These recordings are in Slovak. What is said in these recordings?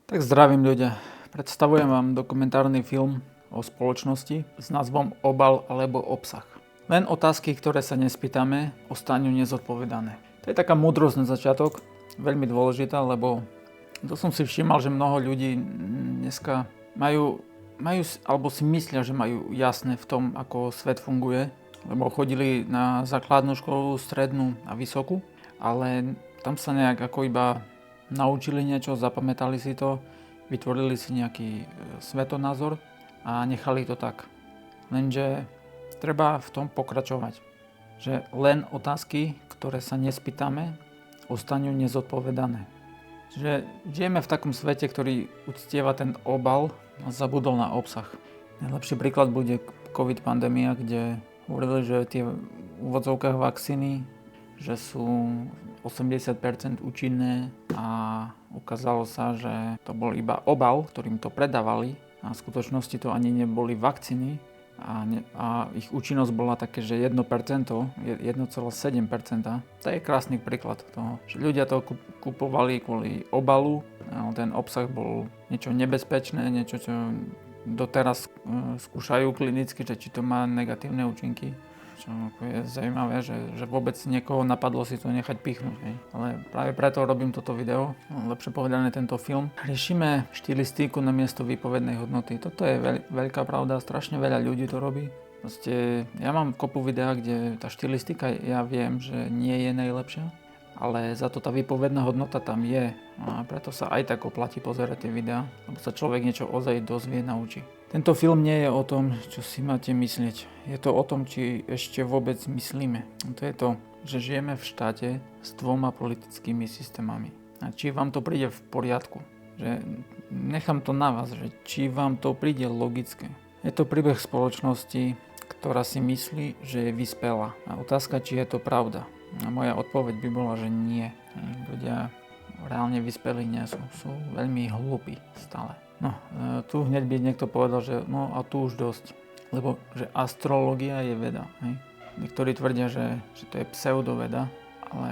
Tak zdravím ľudia. Predstavujem vám dokumentárny film o spoločnosti s názvom Obal alebo obsah. Len otázky, ktoré sa nespýtame, ostanú nezodpovedané. To je taká múdrosť na začiatok, veľmi dôležitá, lebo to som si všimol, že mnoho ľudí dneska majú alebo si myslia, že majú jasné v tom, ako svet funguje, lebo chodili na základnú školu, strednú a vysokú, ale tam sa nejak ako iba naučili niečo, zapamätali si to, vytvorili si nejaký svetonázor a nechali to tak. Lenže treba v tom pokračovať. Že len otázky, ktoré sa nespýtame, ostanú nezodpovedané. Že žijeme v takom svete, ktorý uctieva ten obal a zabudol na obsah. Najlepší príklad bude COVID pandémia, kde hovorili, že tie v úvodzovkách vakcíny, že sú 80% účinné a ukázalo sa, že to bol iba obal, ktorým to predávali a v skutočnosti to ani neboli vakcíny a ich účinnosť bola také, že 1%, 1,7%. To je krásny príklad toho, že ľudia to kupovali kvôli obalu, ale ten obsah bol niečo nebezpečné, niečo, čo doteraz skúšajú klinicky, že či to má negatívne účinky. Čo je zaujímavé, že vôbec niekoho napadlo si to nechať pichnúť. Hej. Ale práve preto robím toto video, lepšie povedané tento film. Riešime štilistiku namiesto výpovednej hodnoty. Toto je veľká pravda, strašne veľa ľudí to robí. Proste, ja mám kopu videa, kde tá štilistika, ja viem, že nie je najlepšia, ale za to tá výpovedná hodnota tam je. A preto sa aj tak oplatí pozerať tie videá, lebo sa človek niečo ozaj dozvie, naučí. Tento film nie je o tom, čo si máte myslieť. Je to o tom, či ešte vôbec myslíme. To je to, že žijeme v štáte s dvoma politickými systémami. A či vám to príde v poriadku. Že nechám to na vás, že či vám to príde logické. Je to príbeh spoločnosti, ktorá si myslí, že je vyspelá. A otázka, či je to pravda. A moja odpoveď by bola, že nie. Ľudia reálne vyspelí nie sú. Sú veľmi hlúpi stále. No, tu hneď by niekto povedal, že no a tu už dosť. Lebo že astrológia je veda. Hej? Niektorí tvrdia, že to je pseudoveda, ale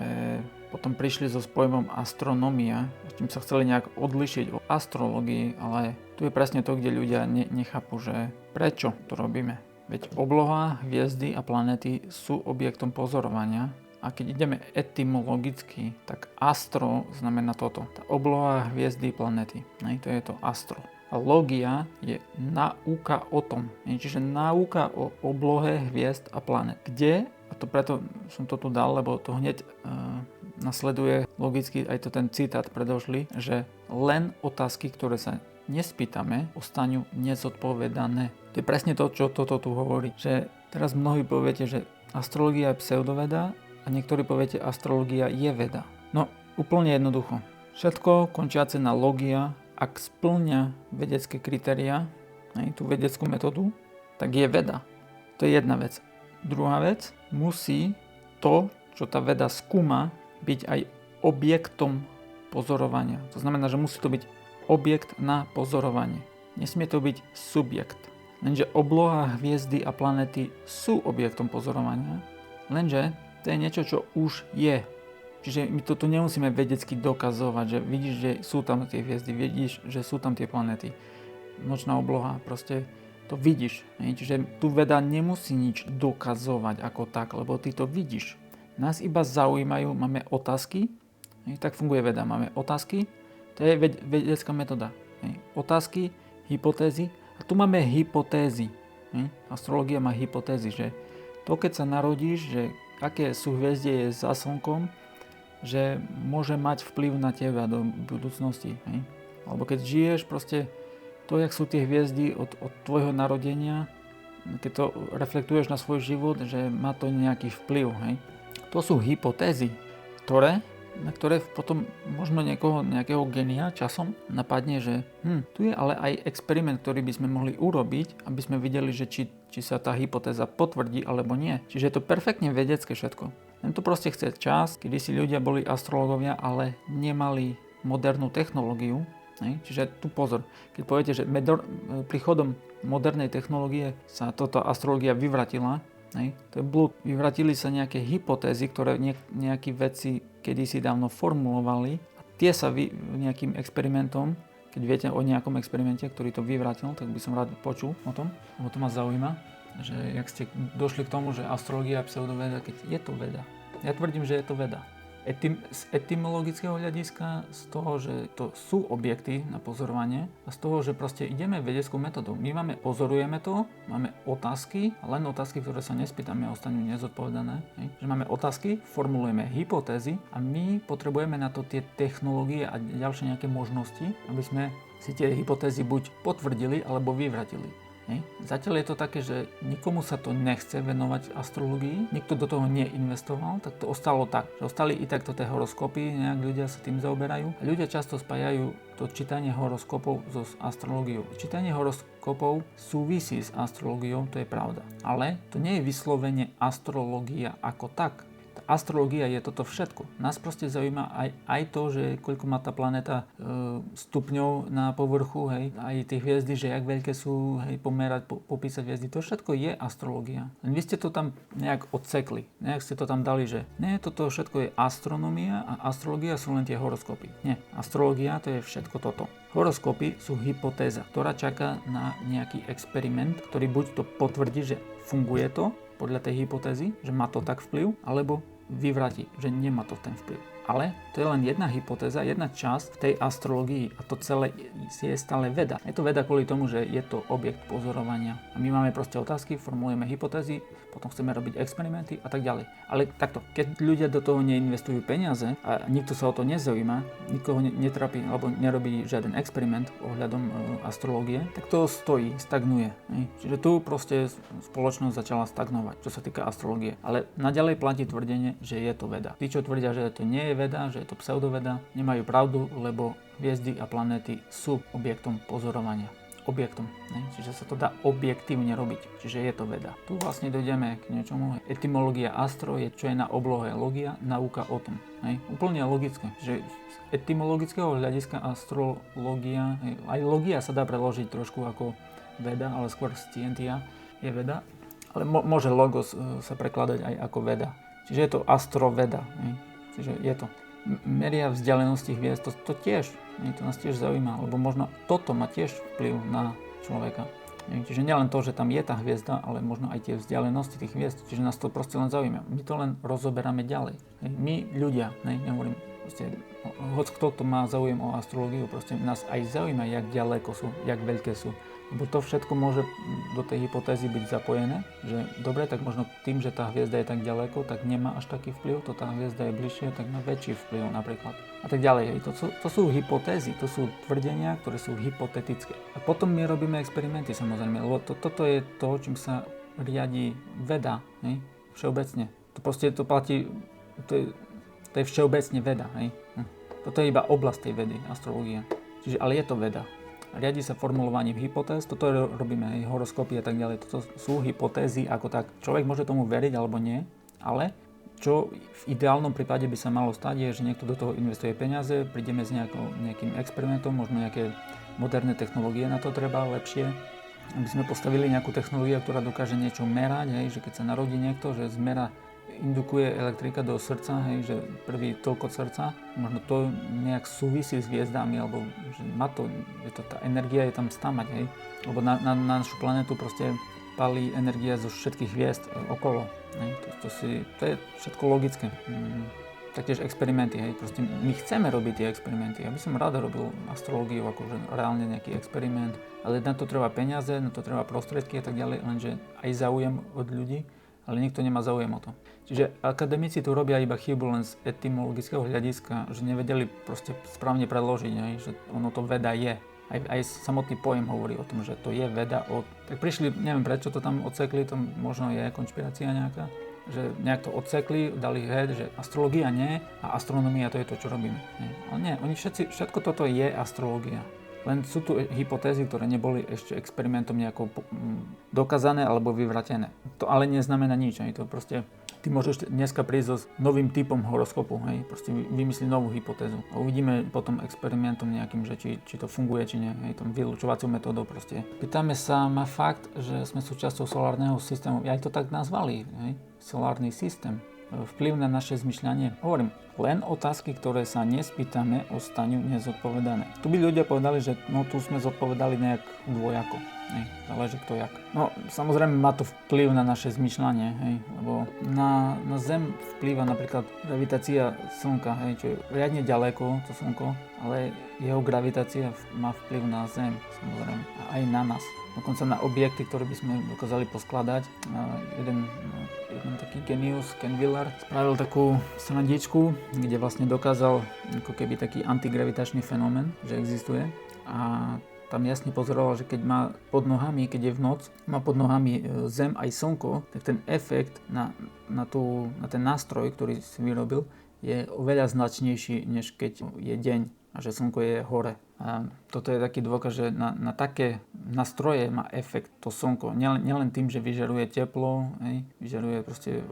potom prišli so pojmom astronomia, s tým sa chceli nejak odlišiť od astrológii, ale tu je presne to, kde ľudia nechápu, že prečo to robíme. Veď obloha, hviezdy a planéty sú objektom pozorovania. A keď ideme etymologicky, tak astro znamená toto. Tá obloha, hviezdy, planéty. To je to astro. A logia je náuka o tom. Čiže náuka o oblohe, hviezd a planét. Kde, a to preto som to tu dal, lebo to hneď nasleduje logicky aj to ten citát predošlý, že len otázky, ktoré sa nespýtame, ostanú nezodpovedané. To je presne to, čo toto tu hovorí. Že teraz mnohí poviete, že astrológia je pseudoveda, a niektorí poviete, astrológia je veda. No, úplne jednoducho. Všetko končiace na logia, ak splňa vedecké kritériá, tú vedeckú metódu, tak je veda. To je jedna vec. Druhá vec, musí to, čo tá veda skúma, byť aj objektom pozorovania. To znamená, že musí to byť objekt na pozorovanie. Nesmie to byť subjekt. Lenže obloha, hviezdy a planéty sú objektom pozorovania, lenže to je niečo, čo už je. Čiže my toto nemusíme vedecky dokazovať, že vidíš, že sú tam tie hviezdy, vidíš, že sú tam tie planéty. Nočná obloha, proste to vidíš. Čiže tu veda nemusí nič dokazovať ako tak, lebo ty to vidíš. Nás iba zaujímajú, máme otázky, tak funguje veda, máme otázky, to je vedecká metóda. Otázky, hypotézy a tu máme hypotézy. Astrológia má hypotézy, že to, keď sa narodíš, že aké súhviezdie je za slnkom, že môže mať vplyv na teba do budúcnosti. Alebo keď žiješ, proste to, jak sú tie hviezdy od tvojho narodenia, keď to reflektuješ na svoj život, že má to nejaký vplyv. To sú hypotézy, na ktoré potom možno nejakého genia časom napadne, že tu je ale aj experiment, ktorý by sme mohli urobiť, aby sme videli, že či sa tá hypotéza potvrdí alebo nie. Čiže je to perfektne vedecké všetko. Len to proste chce čas, kedy si ľudia boli astrológovia, ale nemali modernú technológiu. Čiže tu pozor, keď poviete, že príchodom modernej technológie sa toto astrológia vyvratila, to je blúd. Vyvratili sa nejaké hypotézy, ktoré nejakí vedci kedysi dávno formulovali a tie sa nejakým experimentom, Keď viete o nejakom experimente, ktorý to vyvrátil, tak by som rád počul o tom, lebo to ma zaujíma, že jak ste došli k tomu, že astrológia je pseudoveda, keď je to veda. Ja tvrdím, že je to veda. Z etymologického hľadiska, z toho, že to sú objekty na pozorovanie a z toho, že proste ideme vedeckou metodou. My pozorujeme to, máme otázky, a len otázky, ktoré sa nespýtame a ostanú nezodpovedané. Že máme otázky, formulujeme hypotézy a my potrebujeme na to tie technológie a ďalšie nejaké možnosti, aby sme si tie hypotézy buď potvrdili alebo vyvratili. Zatiaľ je to také, že nikomu sa to nechce venovať astrológii, nikto do toho neinvestoval, tak to ostalo tak, že ostali i takto tie horoskopy, nejak ľudia sa tým zaoberajú. A ľudia často spájajú to čítanie horoskopov so astrológiou. Čítanie horoskopov súvisí s astrológiou, to je pravda. Ale to nie je vyslovene astrológia ako tak. Astrológia je toto všetko. Nás proste zaujíma aj to, že koľko má tá planéta stupňov na povrchu, hej, aj tie hviezdy, že jak veľké sú, hej, pomerať, popísať hviezdy. To všetko je astrológia. Len vy ste to tam nejak odsekli. Nejak ste to tam dali, že nie, toto všetko je astronomia a astrológia sú len tie horoskopy. Nie, astrológia to je všetko toto. Horoskopy sú hypotéza, ktorá čaká na nejaký experiment, ktorý buď to potvrdí, že funguje to podľa tej hypotézy, že má to tak vplyv, alebo vyvráti, že nemá to ten vplyv. Ale to je len jedna hypotéza, jedna časť v tej astrológii a to celé je stále veda. Je to veda kvôli tomu, že je to objekt pozorovania. A my máme proste otázky, formulujeme hypotézy, potom chceme robiť experimenty a tak ďalej. Ale takto, keď ľudia do toho neinvestujú peniaze a nikto sa o to nezaujíma, nikoho netrápi alebo nerobí žiaden experiment ohľadom astrológie, tak to stojí, stagnuje. Čiže tu proste spoločnosť začala stagnovať, čo sa týka astrológie. Ale naďalej platí tvrdenie, že je to veda. Tí, čo tvrdia, že to nie je veda, že je to pseudoveda, nemajú pravdu, lebo hviezdy a planéty sú objektom pozorovania. Objektom. Čiže sa to dá objektívne robiť. Čiže je to veda. Tu vlastne dojdeme k niečomu. Etymológia astro je, čo je na oblohe logia, nauka o tom. Úplne logické. Že z etymologického hľadiska astrológia, aj logia sa dá preložiť trošku ako veda, ale skôr scientia je veda. Ale môže logos sa prekladať aj ako veda. Čiže je to astroveda. Čiže je to. Meria vzdialenosti hviezd, to tiež, to nás tiež zaujíma, lebo možno toto má tiež vplyv na človeka. Čiže nielen to, že tam je tá hviezda, ale možno aj tie vzdialenosti tých hviezd, čiže nás to proste len zaujíma. My to len rozoberáme ďalej. My ľudia, nehovorím, hoď kto to má záujem o astrológiu, proste nás aj zaujíma, jak ďaleko sú, jak veľké sú. Lebo to všetko môže do tej hypotézy byť zapojené, že dobre, tak možno tým, že tá hviezda je tak ďaleko, tak nemá až taký vplyv, to tá hviezda je bližšie, tak má väčší vplyv napríklad. A tak ďalej. To sú hypotézy, to sú tvrdenia, ktoré sú hypotetické. A potom my robíme experimenty samozrejme, lebo toto je to, čím sa riadi veda, všeobecne. To proste to platí, to je všeobecne veda. Toto je iba oblasť tej vedy, astrológia. Čiže, ale je to veda. Riadi sa formulovaním hypotéz, toto robíme aj horoskopy a tak ďalej, toto sú hypotézy ako tak. Človek môže tomu veriť alebo nie, ale čo v ideálnom prípade by sa malo stať je, že niekto do toho investuje peniaze, prídeme s nejakým experimentom, možno nejaké moderné technológie na to treba lepšie, aby sme postavili nejakú technológiu, ktorá dokáže niečo merať, že keď sa narodí niekto, že indukuje elektrika do srdca, že prvý toľko srdca, možno to nejak súvisí s hviezdami, alebo že má to, tá energia je tam stamať, lebo na našu planetu proste palí energia zo všetkých hviezd okolo, to je všetko logické. Taktiež experimenty, proste my chceme robiť tie experimenty, ja by som rád robil astrológiu, akože reálne nejaký experiment, ale na to treba peniaze, na to treba prostriedky a tak ďalej, lenže aj záujem od ľudí, ale nikto nemá záujem o to. Čiže akademici tu robia iba chybu len z etymologického hľadiska, že nevedeli proste správne predložiť, že ono to veda je. Aj samotný pojem hovorí o tom, že to je veda. Tak prišli, neviem prečo to tam odsekli, to možno je konšpirácia nejaká, že nejak to odsekli, dali head, že astrológia nie a astronomia to je to, čo robíme. Ale nie, všetko toto je astrológia. Len sú tu hypotézy, ktoré neboli ešte experimentom nejako dokázané alebo vyvratené. To ale neznamená nič. To proste, ty môžeš dneska prísť so novým typom horoskopu, proste vymyslieť novú hypotézu. A uvidíme potom experimentom nejakým, že či to funguje, či nie, tom vylúčovacou metódou proste. Pýtame sa, má fakt, že sme súčasťou solárneho systému. Aj to tak nazvali, solárny systém. vplyv na naše zmyšľanie? Hovorím, len otázky, ktoré sa nespýtame, ostanú nezodpovedané. Tu by ľudia povedali, že no tu sme zodpovedali nejak dvojako. Záleží kto jak. No samozrejme má to vplyv na naše zmyšľanie, lebo na Zem vplýva napríklad gravitácia Slnka, čo je riadne ďaleko, to Slnko, ale jeho gravitácia má vplyv na Zem, samozrejme, a aj na nás. Dokonca na objekty, ktoré by sme dokázali poskladať. Jeden taký genius, Ken Willard, spravil takú sondičku, kde vlastne dokázal ako keby taký antigravitačný fenomén, že existuje. A tam jasne pozoroval, že keď má pod nohami, keď je v noc, má pod nohami Zem aj Slnko, tak ten efekt na ten nástroj, ktorý si vyrobil, je oveľa značnejší, než keď je deň a že Slnko je hore. A toto je taký dôkaz, že na také nástroje má efekt to Slnko. Nielen tým, že vyžaruje teplo, vyžaruje proste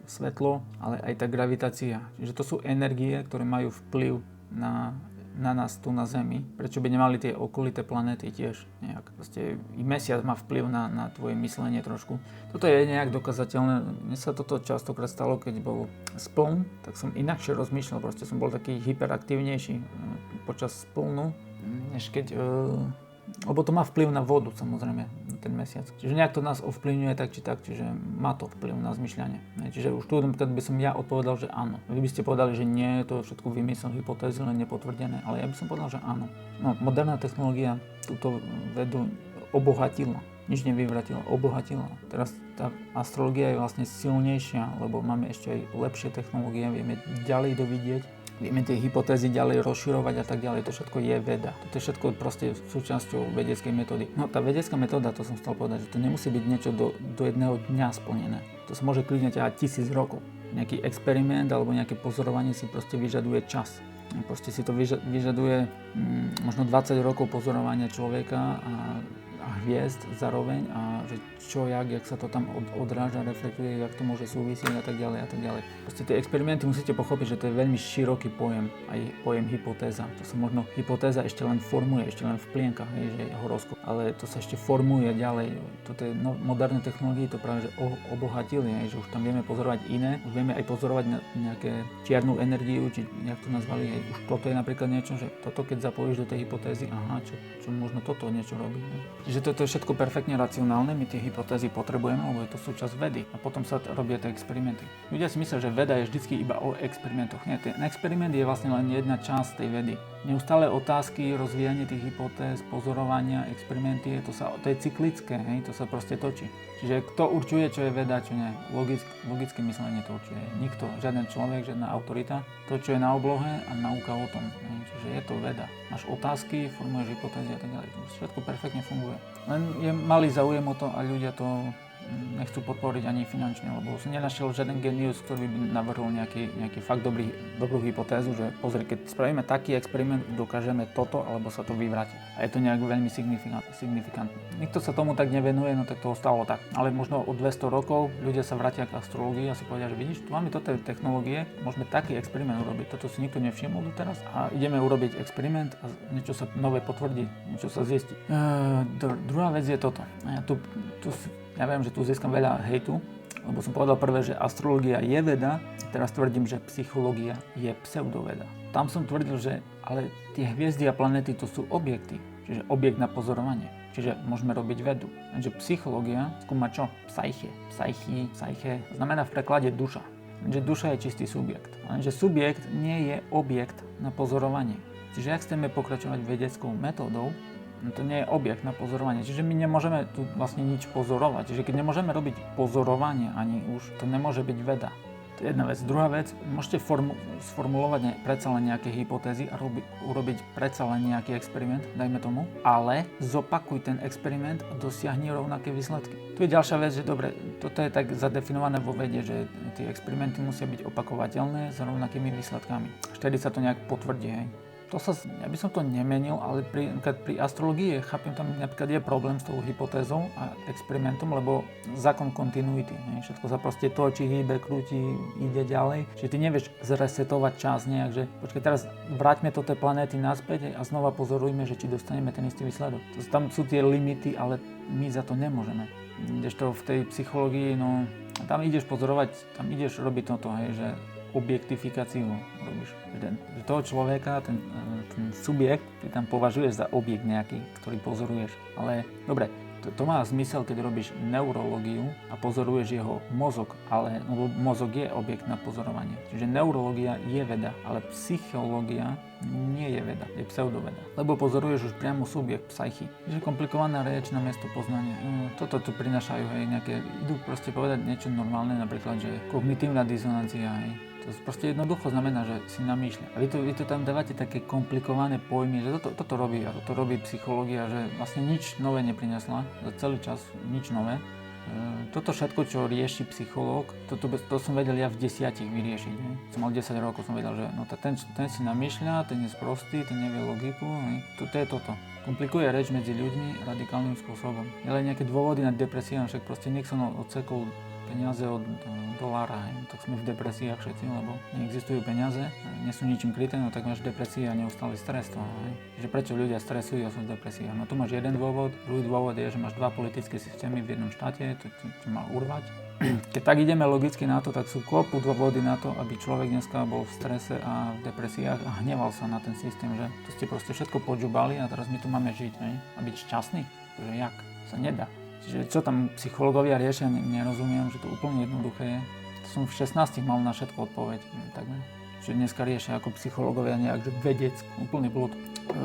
svetlo, ale aj tá gravitácia. Čiže to sú energie, ktoré majú vplyv na nás tu na Zemi. Prečo by nemali tie okolité planéty tiež nejak? Proste i mesiac má vplyv na tvoje myslenie trošku. Toto je nejak dokazateľné. Mne sa toto častokrát stalo, keď bol spln, tak som inakšie rozmýšľal. Proste som bol taký hyperaktívnejší počas splnu, než keď... Lebo to má vplyv na vodu, samozrejme, ten mesiac. Čiže nejak to nás ovplyvňuje tak či tak, čiže má to vplyv na zmyšľanie. Čiže už tu by som ja odpovedal, že áno. Vy by ste povedali, že nie, to je všetko vymysel, hypotézy, len nepotvrdené, ale ja by som povedal, že áno. No, moderná technológia túto vedu obohatila. Nič nevyvratila, obohatila. Teraz tá astrológia je vlastne silnejšia, lebo máme ešte aj lepšie technológie, vieme ďalej dovidieť. Vieme tie hypotézy ďalej rozširovať a tak ďalej. To všetko je veda. To je všetko proste súčasťou vedeckej metódy. No tá vedecká metóda, to som chcel povedať, že to nemusí byť niečo do jedného dňa splnené. To sa môže kľudne ťahať 1000 rokov. Nejaký experiment alebo nejaké pozorovanie si proste vyžaduje čas. Proste si to vyžaduje možno 20 rokov pozorovania človeka a hviezd zároveň a že čo, jak sa to tam odráža, reflektuje, jak to môže súvisieť a tak ďalej a tak ďalej. Proste tie experimenty musíte pochopiť, že to je veľmi široký pojem, aj pojem hypotéza. To sa možno hypotéza ešte len formuje, ešte len v plienkach, že je horoskop, ale to sa ešte formuje ďalej. Toto je moderné technológie to práve že obohatili, že už tam vieme pozorovať iné, už vieme aj pozorovať nejaké čiernu energiu, či jak to nazvali, už toto je napríklad niečo, že toto keď zapojíš do tej hypotézy, čo možno toto niečo robí. Že toto je všetko perfektne racionálne, my tie hypotézy potrebujeme, lebo je to súčasť vedy a potom sa robia tie experimenty. Ľudia si myslia, že veda je vždycky iba o experimentoch. Nie, ten experiment je vlastne len jedna časť tej vedy. Neustále otázky, rozvíjanie tých hypotéz, pozorovania, experimenty, to je cyklické, to sa proste točí. Čiže kto určuje, čo je veda, čo nie? Logické myslenie to určuje. Nikto, žiaden človek, žiadna autorita. To, čo je na oblohe a nauka o tom. Čiže je to veda. Máš otázky, formuješ hypotézy a tak ďalej. To všetko perfektne funguje. Len je malý záujem o to a ľudia to nechcú podporiť ani finančne, lebo som nenašiel žiaden genius, ktorý by navrhol nejaký fakt dobrú hypotézu, že pozri, keď spravíme taký experiment, dokážeme toto, alebo sa to vyvráti. A je to nejak veľmi signifikantné. Nikto sa tomu tak nevenuje, no tak to ostalo tak. Ale možno o 200 rokov ľudia sa vrátia k astrológii a si povedia, že vidíš, tu máme toto technológie, môžeme taký experiment urobiť. Toto si nikto nevšimol doteraz a ideme urobiť experiment a niečo sa nové potvrdí, niečo sa zistí. Druhá vec je toto. Ja viem, že tu získam veľa hejtu, lebo som povedal prvé, že astrológia je veda, teraz tvrdím, že psychológia je pseudoveda. Tam som tvrdil, že ale tie hviezdy a planéty to sú objekty, čiže objekt na pozorovanie, čiže môžeme robiť vedu. Lenže psychológia skúma čo? Psyche znamená v preklade duša. Lenže duša je čistý subjekt. Lenže subjekt nie je objekt na pozorovanie. Čiže ak chceme pokračovať vedeckou metódou, no to nie je objekt na pozorovanie, čiže my nemôžeme tu vlastne nič pozorovať. Čiže keď nemôžeme robiť pozorovanie ani už, to nemôže byť veda. To je jedna vec. Druhá vec, môžete sformulovať predsa len nejaké hypotézy a urobiť predsa len nejaký experiment, dajme tomu, ale zopakuj ten experiment a dosiahni rovnaké výsledky. Tu je ďalšia vec, že dobre, toto je tak zadefinované vo vede, že tie experimenty musia byť opakovateľné s rovnakými výsledkami. Vtedy sa to nejak potvrdí, hej. Ja by som to nemenil, ale pri astrológii chápem, tam napríklad je problém s tou hypotézou a experimentom, lebo zákon continuity, všetko sa proste točí, hýbe, krúti, ide ďalej. Čiže ty nevieš zresetovať čas nejak, že počkaj, teraz vráťme to tie planéty naspäť a znova pozorujme, že či dostaneme ten istý výsledok. Tam sú tie limity, ale my za to nemôžeme. Kdežto v tej psychológii, A tam ideš pozorovať, tam ideš robiť toto, hej, že objektifikáciu robíš. Že toho človeka, ten subjekt, ty tam považuješ za objekt nejaký, ktorý pozoruješ. Ale dobre, to má zmysel, keď robíš neurológiu a pozoruješ jeho mozog, ale mozog je objekt na pozorovanie. Čiže neurológia je veda, ale psychológia nie je veda, je pseudoveda. Lebo pozoruješ už priamo subjekt psychy. Čiže komplikovaná reč na miesto poznania. Toto tu prinášajú, hej, nejaké, idú proste povedať niečo normálne, napríklad, že kognitívna disonancia, hej. To proste jednoducho znamená, že si namýšľa. A vy to tam dávate také komplikované pojmy, že toto robí psychológia, že vlastne nič nové neprinesla, za celý čas nič nové. Toto všetko, čo rieši psychológ, to som vedel ja v 10 vyriešiť. Ne? Som mal 10 rokov, som vedel, že no, ten si namýšľa, ten je sprostý, ten nevie logiku. To je toto. Komplikuje reč medzi ľuďmi radikálnym spôsobom. Ale nejaké dôvody na depresie, však proste Nixon odsekol peniaze od dolára, tak sme v depresiách všetci, lebo neexistujú peniaze, nie sú ničím kryté, no tak máš depresie a neustály stres. Že prečo ľudia stresujú a sú v depresiách? No tu máš jeden dôvod, druhý dôvod je, že máš dva politické systémy v jednom štáte, to má urvať. Keď tak ideme logicky na to, tak sú kopu dôvody na to, aby človek dneska bol v strese a v depresiách a hneval sa na ten systém, že to ste proste všetko podžubali a teraz my tu máme žiť, a byť šťastný, že jak? Sa nedá. Čiže čo tam psychológovia riešia, nerozumiem, že to úplne jednoduché je. To som v 16 mal na všetko odpoveď. Čiže dneska riešia ako psychológovia nejak, že vedec, úplne blúd.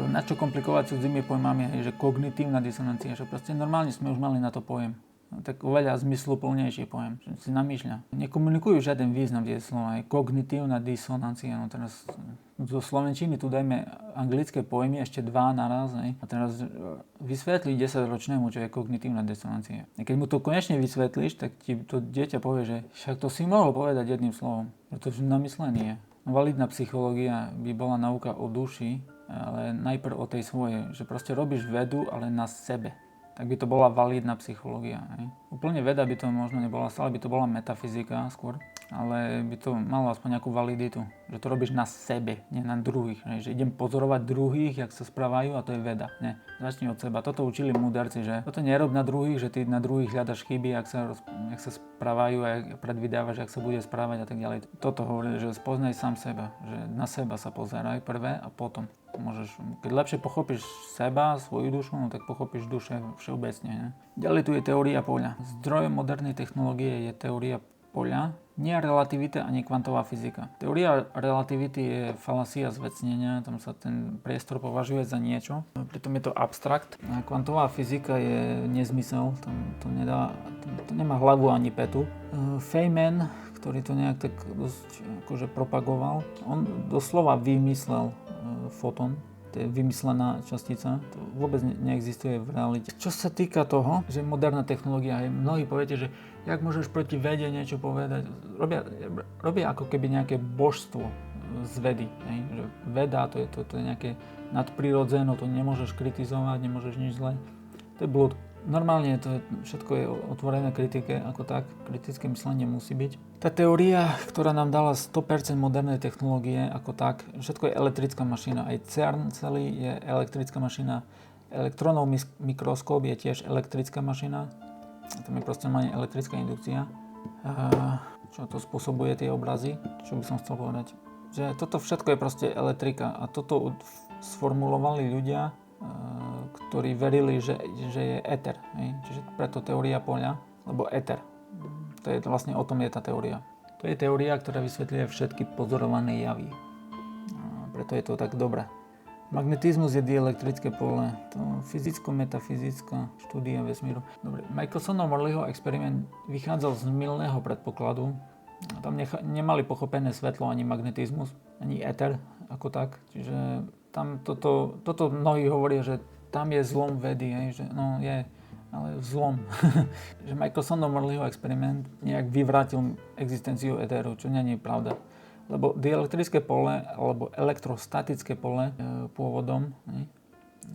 Na čo komplikovať cudzými pojmami je, že kognitívna disonancia, že proste normálne sme už mali na to pojem. Tak oveľa zmysluplnejší pojem, že si namýšľa. Nekomunikujú žiaden význam tie slova, je kognitívna disonancia. No teraz zo slovenčiny tu dajme anglické pojmy, ešte dva naraz, a teraz vysvetli 10-ročnému, čo je kognitívna disonancia. A keď mu to konečne vysvetlíš, tak ti to dieťa povie, že však to si mohol povedať jedným slovom, pretože namyslenie je. Validná psychológia by bola nauka o duši, ale najprv o tej svojej, že proste robíš vedu, ale na sebe. Tak by to bola validná psychológia. Úplne veda by to možno nebola, stále by to bola metafyzika skôr, ale by to malo aspoň nejakú validitu, že to robíš na sebe, nie na druhých. Že idem pozorovať druhých, jak sa správajú a to je veda. Nie, začni od seba. Toto učili múderci, že toto nerob na druhých, že ty na druhých hľadaš chyby, jak sa správajú a predvydávaš, jak sa bude správať a tak ďalej. Toto hovorí, že spoznaj sám seba, že na seba sa pozeraj prvé a potom. Môžeš, keď lepšie pochopíš seba, svoju dušu, no tak pochopíš duše všeobecne. Ne? Ďalej tu je teória poľa. Zdrojom modernej technológie je teória poľa, nie relativita ani kvantová fyzika. Teória relativity je falácia zvecnenia, tam sa ten priestor považuje za niečo, pritom je to abstrakt. A kvantová fyzika je nezmysel, to nemá hlavu ani petu. Feynman, ktorý to nejak tak dosť akože propagoval, on doslova vymyslel fotón, to je vymyslená častica, to vôbec neexistuje v realite. Čo sa týka toho, že moderná technológia, mnohí poviete, že jak môžeš proti vede niečo povedať, robia ako keby nejaké božstvo z vedy, že veda to je nejaké nadprirodzeno, to nemôžeš kritizovať, nemôžeš nič zle, to je blúd. Normálne všetko je otvorené kritike ako tak, kritické myslenie musí byť. Tá teória, ktorá nám dala 100% modernej technológie ako tak, všetko je elektrická mašina, aj CERN celý je elektrická mašina, elektronov mikroskop je tiež elektrická mašina, tam je proste normálne elektrická indukcia. Čo to spôsobuje tie obrazy, čo by som chcel povedať, že toto všetko je proste elektrika a toto sformulovali ľudia, ktorí verili, že je éter. Čiže preto teória poľa, lebo éter. To je vlastne o tom je tá teória. To je teória, ktorá vysvetľuje všetky pozorované javy. Preto je to tak dobré. Magnetizmus je dielektrické pole. To fyzicko-metafyzická štúdia vesmíru. Dobre, Michelsonov Morleyho experiment vychádzal z mylného predpokladu. Tam nemali pochopené svetlo ani magnetizmus, ani éter ako tak. Čiže tam toto mnohí hovoria, že tam je zlom vedy, že no je, ale zlom. Že Michelsonov Morleyho experiment nejak vyvrátil existenciu éteru, čo nie je pravda. Lebo dielektrické pole alebo elektrostatické pole pôvodom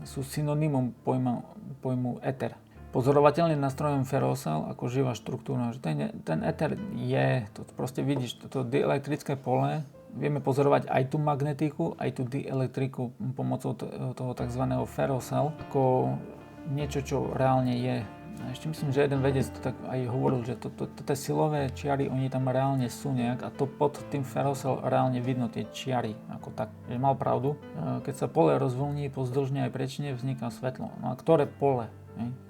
sú synonymom pojmu éter. Pozorovateľným nástrojom ferrocell ako živá štruktúra. Že ten éter je, to proste vidíš, toto dielektrické pole, vieme pozorovať aj tú magnetiku, aj tú dielektriku pomocou toho tzv. Ferrocell ako niečo, čo reálne je. A ešte myslím, že jeden vedec to tak aj hovoril, že tie silové čiary, oni tam reálne sú nejak a to pod tým ferrocell reálne vidno tie čiary ako tak. Že mal pravdu. Keď sa pole rozvoľní pozdĺžne aj prečne, vzniká svetlo. No a ktoré pole?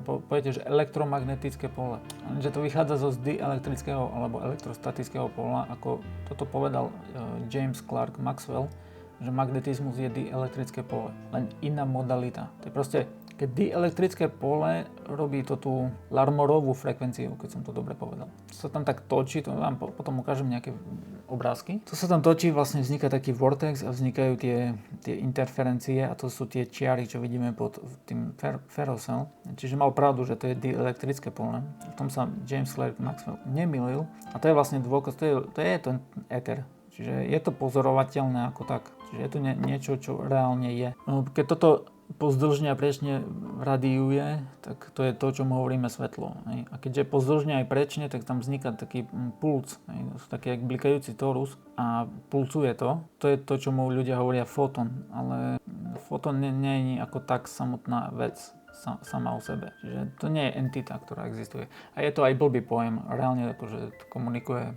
Poviete, že elektromagnetické pole. Že to vychádza zo dielektrického alebo elektrostatického pola, ako toto povedal James Clerk Maxwell, že magnetizmus je dielektrické pole, len iná modalita. To je proste, keď dielektrické pole robí to tú Larmorovú frekvenciu, keď som to dobre povedal. To sa tam tak točí, to vám potom ukážem nejaké obrázky. To sa tam točí, vlastne vzniká taký vortex a vznikajú tie interferencie a to sú tie čiary, čo vidíme pod tým ferrocell. Čiže mal pravdu, že to je dielektrické pole. V tom sa James Clerk Maxwell nemýlil a to je vlastne dôkaz, to je ten éter. Čiže je to pozorovateľné ako tak. Čiže je to niečo, čo reálne je. Keď toto pozdĺžne a prečne radiuje, tak to je to, čo mu hovoríme svetlo. A keďže pozdĺžne aj prečne, tak tam vzniká taký pulc. To sú taký jak blikajúci torus a pulcuje to. To je to, čo mu ľudia hovoria fotón. Ale fotón nie je ako tak samotná vec sama o sebe. Čiže to nie je entita, ktorá existuje. A je to aj blbý pojem. Reálne akože komunikuje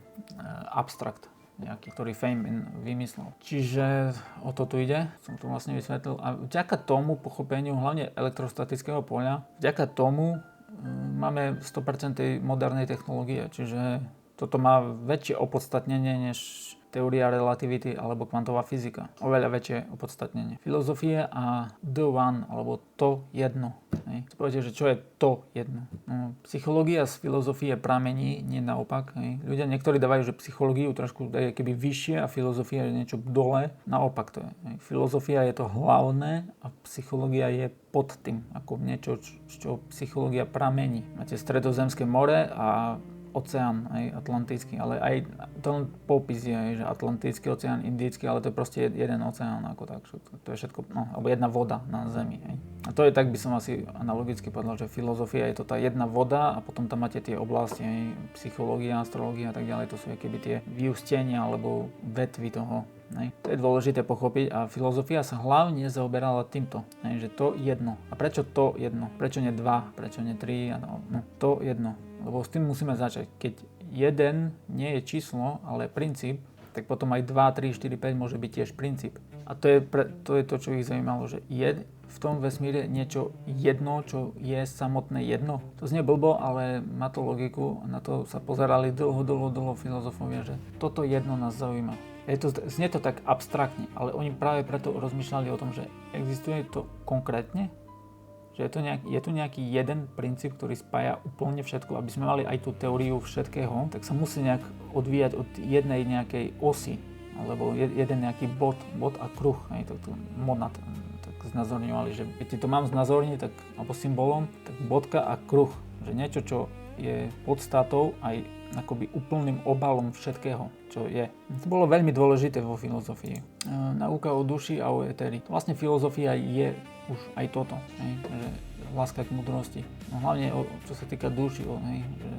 abstrakt nejaký, ktorý Feynman vymyslel. Čiže o to tu ide, som to vlastne vysvetlil. A vďaka tomu pochopeniu, hlavne elektrostatického poľa, vďaka tomu máme 100% tej modernej technológie. Čiže toto má väčšie opodstatnenie než teória relativity alebo kvantová fyzika. Oveľa väčšie opodstatnenie. Filozofie a the one, alebo to jedno. Poviete, že čo je to jedno? No, psychológia z filozofie pramení, nie naopak. Ľudia niektorí dávajú, že psychológiu trošku je keby vyššie a filozofia je niečo dole. Naopak to je. Filozofia je to hlavné a psychológia je pod tým, ako niečo, čo psychológia pramení. Máte Stredozemské more a oceán, aj Atlantický, ale aj to len popis je, že Atlantický oceán, Indický, ale to je proste jeden oceán, ako tak, to je všetko, no, alebo jedna voda na Zemi. Hej. A to je tak, by som asi analogicky povedal, že filozofia je to tá jedna voda a potom tam máte tie oblasti, hej, psychológia, astrológia a tak ďalej, to sú keby tie vyústenia alebo vetvy toho. Hej. To je dôležité pochopiť a filozofia sa hlavne zaoberala týmto, hej, že to jedno. A prečo to jedno? Prečo nie dva? Prečo nie tri? No, to jedno. Lebo s tým musíme začať. Keď jeden nie je číslo, ale princíp, tak potom aj 2, 3, 4, 5 môže byť tiež princíp. A to je to, čo ich zaujímalo, že je v tom vesmíre niečo jedno, čo je samotné jedno. To znie blbo, ale má to logiku. Na to sa pozerali dlho filozofovia, že toto jedno nás zaujíma. Znie to tak abstraktne, ale oni práve preto rozmýšľali o tom, že existuje to konkrétne, že je tu nejaký jeden princíp, ktorý spája úplne všetko. Aby sme mali aj tú teóriu všetkého, tak sa musí nejak odvíjať od jednej nejakej osy, alebo jeden nejaký bod a kruh, aj to monad, tak znázorňovali, že keď to mám znázorniť, tak, alebo symbolom, tak bodka a kruh, že niečo, čo je podstatou aj akoby úplným obalom všetkého, čo je. To bolo veľmi dôležité vo filozofii. Nauka o duši a o etéri. Vlastne filozofia je už aj toto, hej, že láska k múdrosti. No hlavne čo sa týka duši, hej, že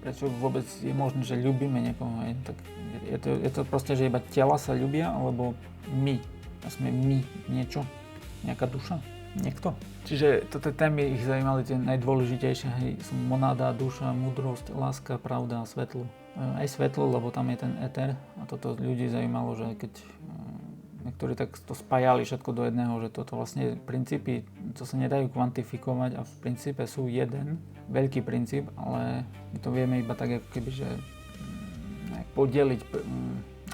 prečo vôbec je možné, že ľúbime niekoho, hej, tak je to proste, že iba tela sa ľúbia, alebo my. A sme my niečo, nejaká duša, niekto. Čiže toto témy ich zaujímali tie najdôležitejšie, hej, sú monáda, duša, múdrosť, láska, pravda a svetlo. Aj svetlo, lebo tam je ten éter a toto ľudí zaujímalo, že keď niektorí tak to spájali všetko do jedného, že toto vlastne princípy, to sa nedajú kvantifikovať a v princípe sú jeden veľký princíp, ale my to vieme iba tak, ako keby, že podeliť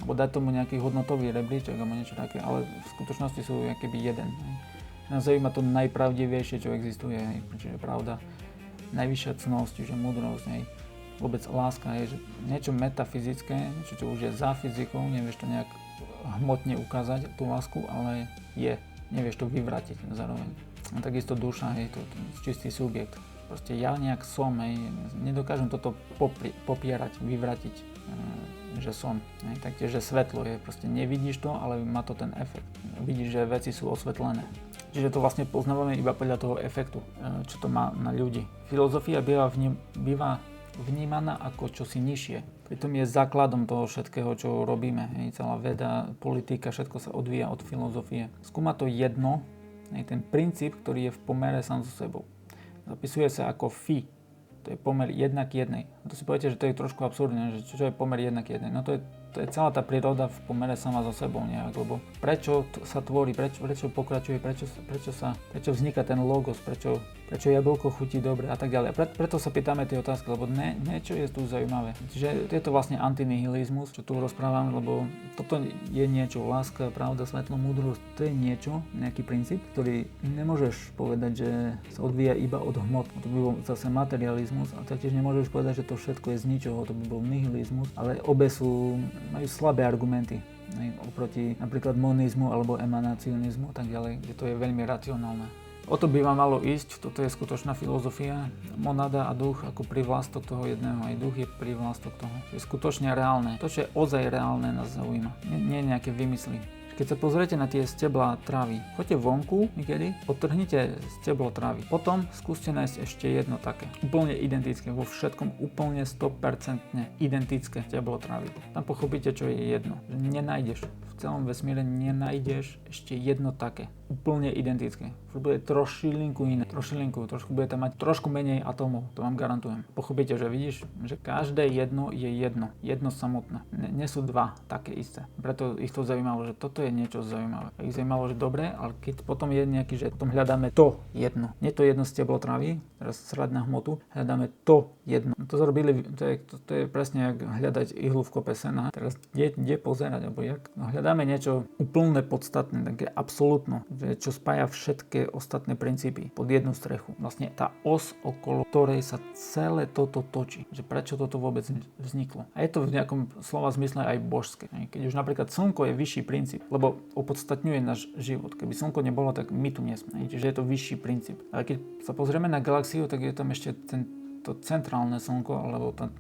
alebo dať tomu nejaký hodnotový rebríček alebo niečo také, ale v skutočnosti sú keby jeden. Nás zaujíma to najpravdivejšie, čo existuje, čiže pravda, najvyššia cnosť, čiže múdrosť, vôbec láska je, že niečo metafyzické, niečo, čo už je za fyzikou, nevieš to nejak hmotne ukázať, tú lásku, ale nevieš to vyvrátiť zároveň. A takisto duša, to čistý subjekt. Proste ja nejak som, nedokážem toto popierať, vyvratiť, že som. Taktiež, že svetlo je, proste nevidíš to, ale má to ten efekt. Vidíš, že veci sú osvetlené. Čiže to vlastne poznávame iba podľa toho efektu, čo to má na ľudí. Filozofia býva vnímaná ako čosi nižšie. Pritom je základom toho všetkého, čo robíme. Celá veda, politika, všetko sa odvíja od filozofie. Skúma to jedno, ten princíp, ktorý je v pomere sám so sebou. Zapisuje sa ako phi. To je pomer 1:1. To si poviete, že to je trošku absurdné, že čo je pomer 1:1. No to je celá tá príroda v pomere sama so sebou nejak, lebo prečo sa tvorí, prečo pokračuje, prečo vzniká ten logos, prečo jablko chutí dobre a tak ďalej. Preto sa pýtame tie otázky, lebo niečo je tu zaujímavé. Čiže je to vlastne antinihilizmus, čo tu rozprávam, lebo toto je niečo, láska, pravda, svetlo, múdrosť, to je niečo, nejaký princíp, ktorý nemôžeš povedať, že sa odvíja iba od hmot. To by bol zase materializmus a taktiež nemôžeš povedať, že to všetko je z ničoho, to by bol nihilizmus, ale obe majú slabé argumenty oproti napríklad monizmu alebo emanacionizmu a tak ďalej, kde to je veľmi racionálne. O to by vám malo ísť, toto je skutočná filozofia, monada a duch ako privlastok toho jedného, aj duch je privlastok toho, čo je skutočne reálne. To, čo je ozaj reálne, nás zaujíma, nie nejaké vymysly. Keď sa pozriete na tie steblá trávy, choďte vonku niekedy, odtrhnite steblo trávy. Potom skúste nájsť ešte jedno také, úplne identické, vo všetkom úplne 100% identické steblo trávy. Tam pochopíte, čo je jedno. Nenájdeš, v celom vesmíre nenájdeš ešte jedno také, úplne identické. Bude trošilinku iné, trošku bude tam mať trošku menej atómov, to vám garantujem. Pochopíte, že vidíš, že každé jedno je jedno samotné. Nie sú dva také isté. Preto ich to zaujímalo, že toto je niečo zaujímavé. Ich zaujímalo, že dobre, ale keď potom je nejaký, že potom hľadáme to jedno. Nie to jedno steblo trávy, teraz srať na hmotu, hľadáme to jedno. To zrobili, to je presne jak hľadať ihlu v kope sena. Teraz kde pozerať, alebo jak? No, hľadáme niečo úplne podstatné, také absolútno, čo spája všetky ostatné princípy pod jednu strechu. Vlastne tá os, okolo ktorej sa celé toto točí. Že prečo toto vôbec vzniklo. A je to v nejakom slova zmysle aj božské. Keď už napríklad slnko je vyšší princíp, lebo opodstatňuje náš život. Keby slnko nebolo, tak my tu nie sme. Čiže je to vyšší princíp. Ale keď sa pozrieme na galaxiu, tak je tam ešte to centrálne slnko, alebo tá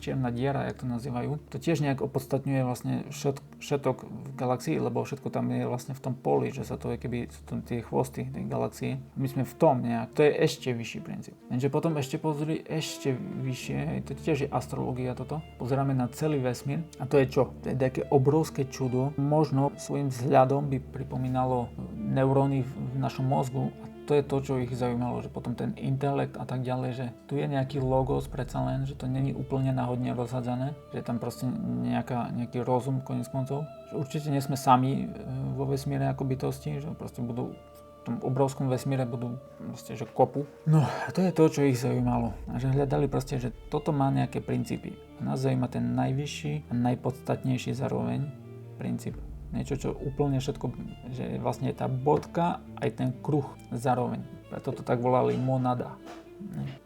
čierna diera, jak to nazývajú, to tiež nejak opodstatňuje vlastne všetok v galaxii, lebo všetko tam je vlastne v tom poli, že sa to je keby sú to tie chvosty tej galaxie. My sme v tom nejak, to je ešte vyšší princíp. Lenže potom ešte pozri ešte vyššie, to tiež je astrológia toto. Pozeráme na celý vesmír a to je čo? To je také obrovské čudo. Možno svojím vzhľadom by pripomínalo neuróny v našom mozgu. To je to, čo ich zaujímalo, že potom ten intelekt a tak ďalej, že tu je nejaký logos predsa len, že to není úplne náhodne rozhádzané, že je tam proste nejaký rozum koniec koncov. Že určite nie sme sami vo vesmíre ako bytosti, že proste budú v tom obrovskom vesmíre budú proste, že kopu. No a to je to, čo ich zaujímalo. A že hľadali proste, že toto má nejaké princípy. A nás zaujíma ten najvyšší a najpodstatnejší zároveň princíp. Niečo, čo úplne všetko, že vlastne je tá bodka aj ten kruh zároveň. Preto to tak volali monada.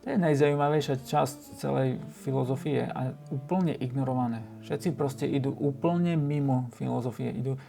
To je najzaujímavejšia časť celej filozofie a úplne ignorované. Všetci proste idú úplne mimo filozofie, idú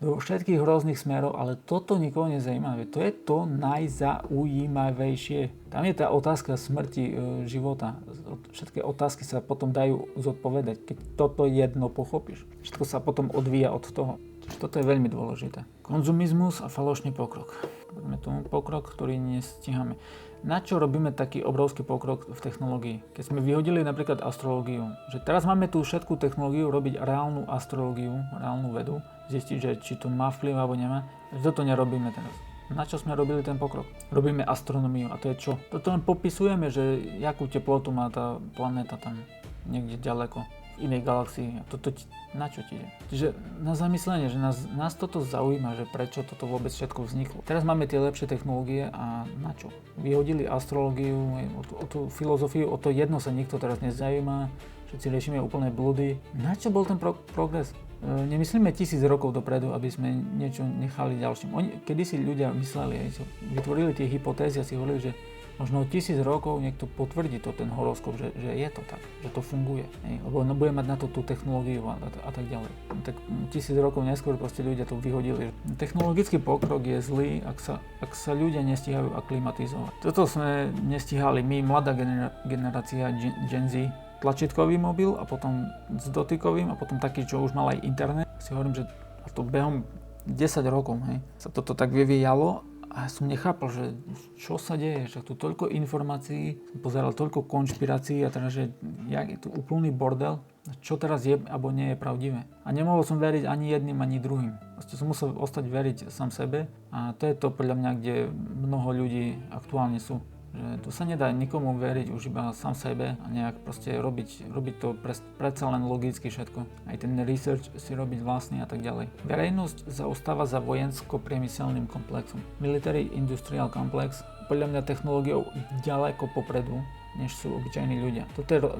do všetkých rôznych smerov, ale toto nikoho nezaujíma. To je to najzaujímavejšie. Tam je tá otázka smrti, života. Všetky otázky sa potom dajú zodpovedať, keď toto jedno pochopíš. Všetko sa potom odvíja od toho. Toto je veľmi dôležité. Konzumizmus a falošný pokrok. Poďme tomu pokrok, ktorý nestíhame. Na čo robíme taký obrovský pokrok v technológii? Keď sme vyhodili napríklad astrológiu, že teraz máme tú všetku technológiu robiť reálnu astrológiu, reálnu vedu, zistiť, že či to má vplyv alebo nemá, že toto nerobíme teraz. Na čo sme robili ten pokrok? Robíme astronómiu a to je čo? Toto len popisujeme, že jakú teplotu má tá planéta tam niekde ďaleko. V inej galaxii. A toto na čo ti ide? Čiže na zamyslenie, že nás toto zaujíma, že prečo toto vôbec všetko vzniklo. Teraz máme tie lepšie technológie a na čo? Vyhodili astrológiu, o tú filozofiu, o to jedno sa nikto teraz nezaujíma, všetci riešime úplné blúdy. Na čo bol ten progres? Nemyslíme 1000 rokov dopredu, aby sme niečo nechali ďalším. Kedysi ľudia mysleli, vytvorili tie hypotézy a si hovorili, že možno 1000 rokov niekto potvrdí to ten horoskop, že je to tak, že to funguje. Lebo bude mať na to tú technológiu a tak ďalej. Tak 1000 rokov neskôr proste ľudia to vyhodili. Technologický pokrok je zlý, ak sa ľudia nestíhajú aklimatizovať. Toto sme nestihali my, mladá generácia Gen Z. Tlačítkový mobil a potom s dotykovým a potom taký, čo už mal aj internet. Si hovorím, že to behom 10 rokov sa toto tak vyvíjalo. A ja som nechápal, že čo sa deje, že tu toľko informácií, som pozeral toľko konšpirácií a teraz, že jak je tu úplný bordel, čo teraz je alebo nie je pravdivé. A nemohol som veriť ani jedným, ani druhým. Proste som musel ostať veriť sám sebe a to je to podľa mňa, kde mnoho ľudí aktuálne sú. Že to sa nedá nikomu veriť už iba sám sebe a nejak proste robiť to predsa len logicky všetko. Aj ten research si robiť vlastný a tak ďalej. Verejnosť zaostáva za vojensko-priemyselným komplexom. Military Industrial Complex podľa mňa technológiou ďaleko popredu, než sú obyčajní ľudia.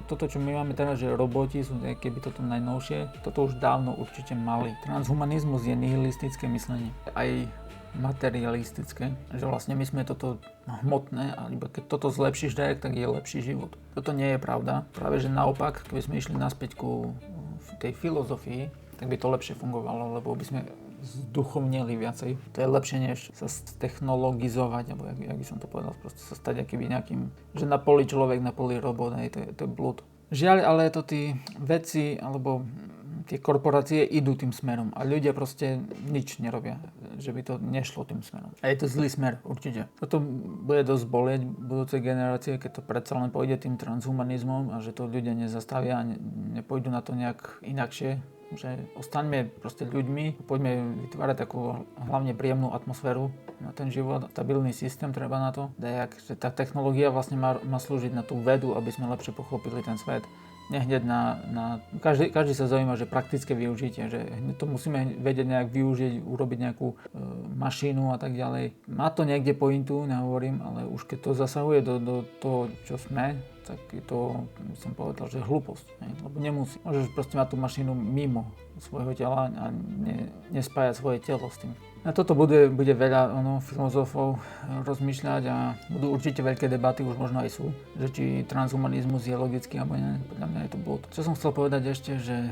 Toto, čo my máme teraz, že roboti sú keby toto najnovšie, toto už dávno určite mali. Transhumanizmus je nihilistické myslenie. Aj materialistické, že vlastne my sme toto hmotné a iba keď toto zlepšíš tak je lepší život. Toto nie je pravda. Práve že naopak, keby sme išli naspäť ku tej filozofii, tak by to lepšie fungovalo, lebo by sme zduchovneli viacej. To je lepšie, než sa technologizovať, alebo jak by som to povedal, proste sa stať akýby nejakým, že na poli človek, na poli robot, to je blúd. Žiaľ, ale to tí vedci, alebo tie korporácie idú tým smerom a ľudia proste nič nerobia, že by to nešlo tým smerom. A je to zlý smer, určite. Toto bude dosť bolieť budúcej generácie, keď to predsa len pôjde tým transhumanizmom a že to ľudia nezastavia a nepôjdu na to nejak inakšie. Že ostaňme proste ľuďmi, poďme vytvárať takú hlavne príjemnú atmosféru na ten život, stabilný systém treba na to. Že tá technológia vlastne má slúžiť na tú vedu, aby sme lepšie pochopili ten svet. Nehneď každý sa zaujíma, že praktické využitie, že to musíme vedieť nejak využiť, urobiť nejakú mašínu a tak ďalej. Má to niekde pointu, nehovorím, ale už keď to zasahuje do toho, čo sme, tak je to, som povedal, že hlúposť, lebo nemusí. Môžeš proste mať tú mašínu mimo svojho tela a nespájať svoje telo s tým. Na toto bude veľa filozofov rozmýšľať a budú určite veľké debaty, už možno aj sú, že či transhumanizmus je logický alebo nie. Podľa mňa je to blúd. Čo som chcel povedať ešte, že